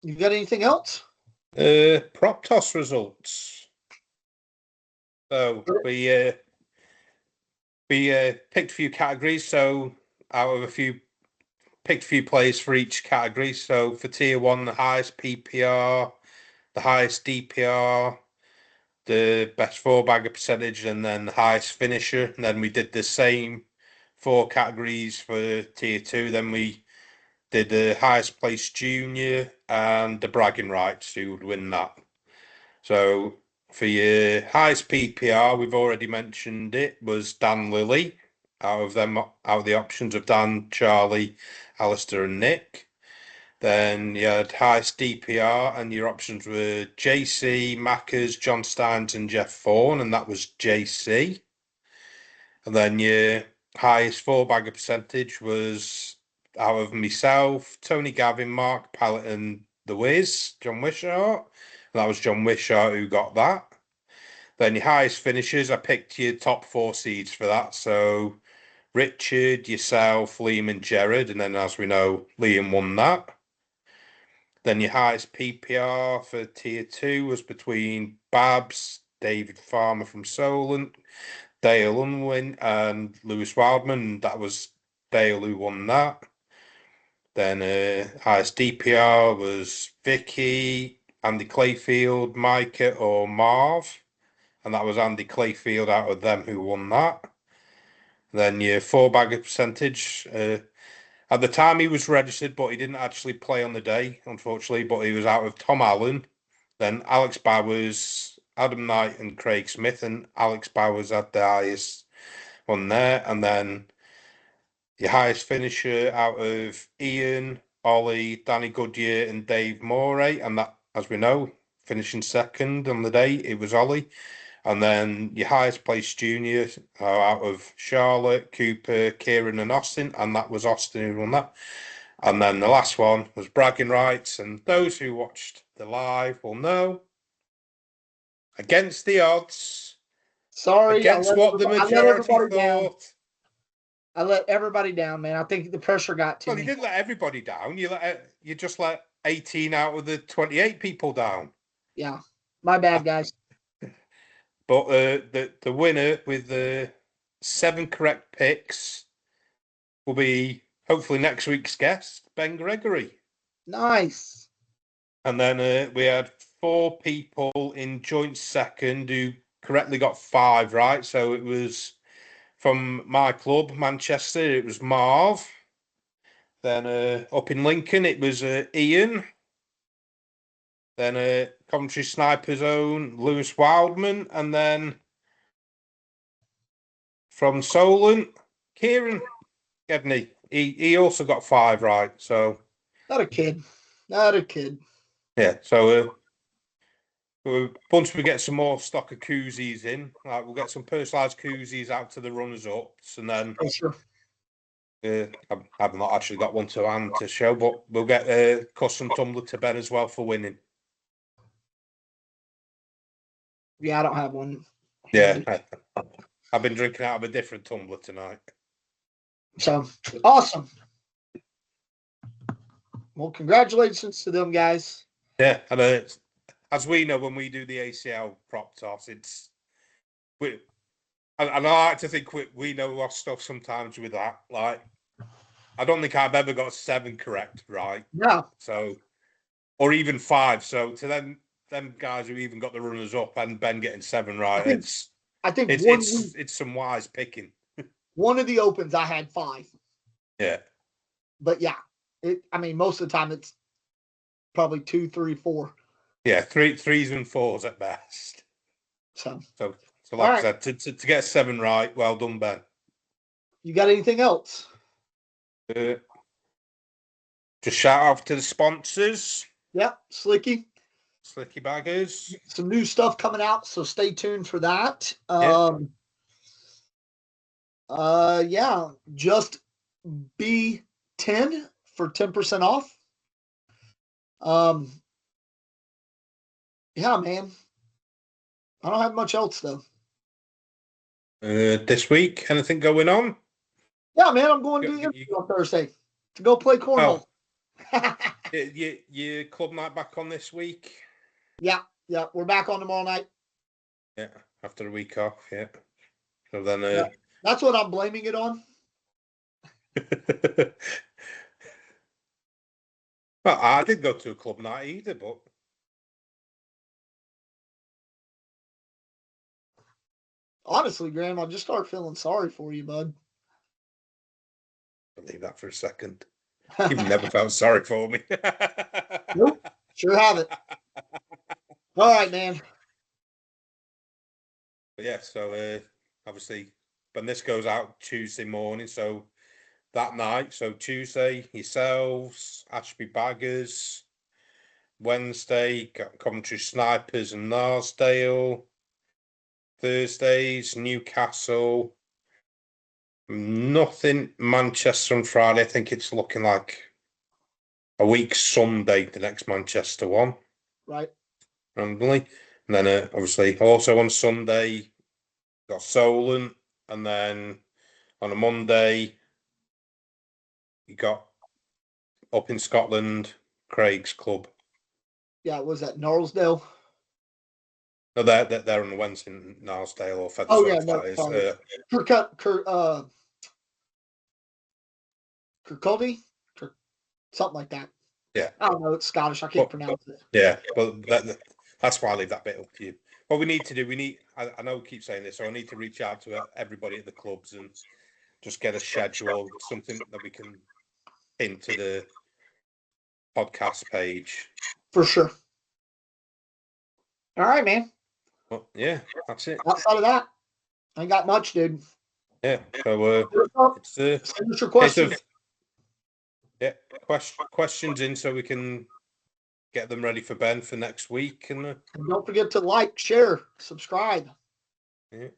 You got anything else? Prop toss results. So we picked a few categories. So out of picked a few players for each category. So for tier 1, the highest PPR, the highest DPR, the best four-bagger percentage, and then the highest finisher. And then we did the same 4 categories for tier 2. Then we did the highest placed junior and the bragging rights, who would win that. So for your highest PPR, we've already mentioned it, was Dan Lilly. Out of the options of Dan, Charlie, Alistair, and Nick. Then you had highest DPR, and your options were JC, Mackers, John Steins, and Jeff Fawn, and that was JC. And then your highest four-bagger percentage was out of myself, Tony Gavin, Mark Pallett, and The Wiz, John Wishart. And that was John Wishart who got that. Then your highest finishers, I picked your top 4 seeds for that. So Richard, yourself, Liam, and Jared. And then, as we know, Liam won that. Then your highest PPR for tier 2 was between Babs, David Farmer from Solent, Dale Unwin, and Lewis Wildman. That was Dale who won that. Then highest DPR was Vicky, Andy Clayfield, Micah, or Marv. And that was Andy Clayfield out of them who won that. Then your four-bagger percentage. At the time, he was registered, but he didn't actually play on the day, unfortunately. But he was out of Tom Allen, then Alex Bowers, Adam Knight, and Craig Smith. And Alex Bowers had the highest one there. And then your highest finisher out of Ian, Ollie, Danny Goodyear, and Dave Morey. And that, as we know, finishing second on the day, it was Ollie. And then your highest placed junior out of Charlotte, Cooper, Kieran, and Austin. And that was Austin who won that. And then the last one was bragging rights. And those who watched the live will know, against the odds, sorry, against what the majority thought. Down. I let everybody down, man. I think the pressure got to me. Well, you didn't let everybody down. You just let 18 out of the 28 people down. Yeah, my bad, guys. But the winner with the 7 correct picks will be hopefully next week's guest, Ben Gregory. Nice. And then we had 4 people in joint second who correctly got 5 right. So it was from my club, Manchester, it was Marv. Then up in Lincoln, it was Ian. Then Coventry Snipers own Lewis Wildman. And then from Solent, Kieran Gedney. He also got 5 right. So Not a kid. Not a kid. yeah. So once we get some more stock of koozies in, like we'll get some personalised koozies out to the runners ups, and then Oh, sure. I've not actually got one to hand to show, but we'll get a custom tumbler to Ben as well for winning. Yeah, I don't have one. Yeah, I've been drinking out of a different tumbler tonight. So awesome. Well, congratulations to them guys. Yeah, and as we know, when we do the ACL prop toss, and I like to think we know our stuff sometimes with that. Like, I don't think I've ever got 7 correct, right? Yeah. So, or even 5. So to them guys who even got the runners up and Ben getting 7 right, I think it's some wise picking. One of the opens I had 5. Yeah. But yeah, most of the time it's probably 2, 3, 4. Yeah, 3s and 4s at best. So like I said, to get 7 right, well done, Ben. You got anything else? Just shout out to the sponsors. Yep, Slicky Baggers. Some new stuff coming out, so stay tuned for that. Yeah, just B10 for 10% off. Yeah, man. I don't have much else though. This week, anything going on? Yeah, man, I'm going to the interview on Thursday to go play cornhole. Oh. your club night back on this week? Yeah, we're back on tomorrow night. Yeah, after a week off. Yeah. So then, that's what I'm blaming it on. Well, I didn't go to a club night either, but honestly, Graham, I'll just start feeling sorry for you, bud. Believe that for a second. You've never felt sorry for me. Nope, sure haven't. All right, man. But yeah, so obviously, when this goes out Tuesday morning, so that night, so Tuesday, yourselves, Ashby Baggers, Wednesday, Coventry Snipers and Narsdale, Thursdays, Newcastle, nothing Manchester on Friday. I think it's looking like a week Sunday, the next Manchester one. Right. Randomly. And then obviously also on Sunday, got Solent. And then on a Monday, you got up in Scotland, Craig's Club. Yeah, was that Gnarlsdale? No, they're on the Wednesday in Narsdale or Featherstonhaugh. Oh yeah, no, Kirkcaldy? Something like that. Yeah. I don't know. It's Scottish. I can't pronounce it. Yeah, but that's why I leave that bit up to you. What we need to do, I know we keep saying this, so I need to reach out to everybody at the clubs and just get a schedule, something that we can pin to the podcast page. For sure. All right, man. Well, yeah, that's it. Outside of that, I ain't got much, dude. Yeah, so it's your question. Yeah, questions in so we can get them ready for Ben for next week. And don't forget to like, share, subscribe. Yeah.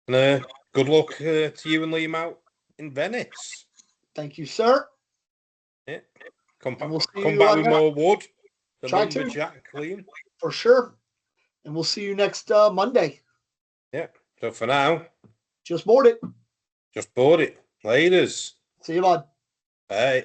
And good luck to you and Liam out in Venice. Thank you, sir. Yeah. Come back with more wood. Try to. Jack, Liam. For sure. And we'll see you next Monday. Yeah. So for now. Just board it. Laters. See you, bud. Bye.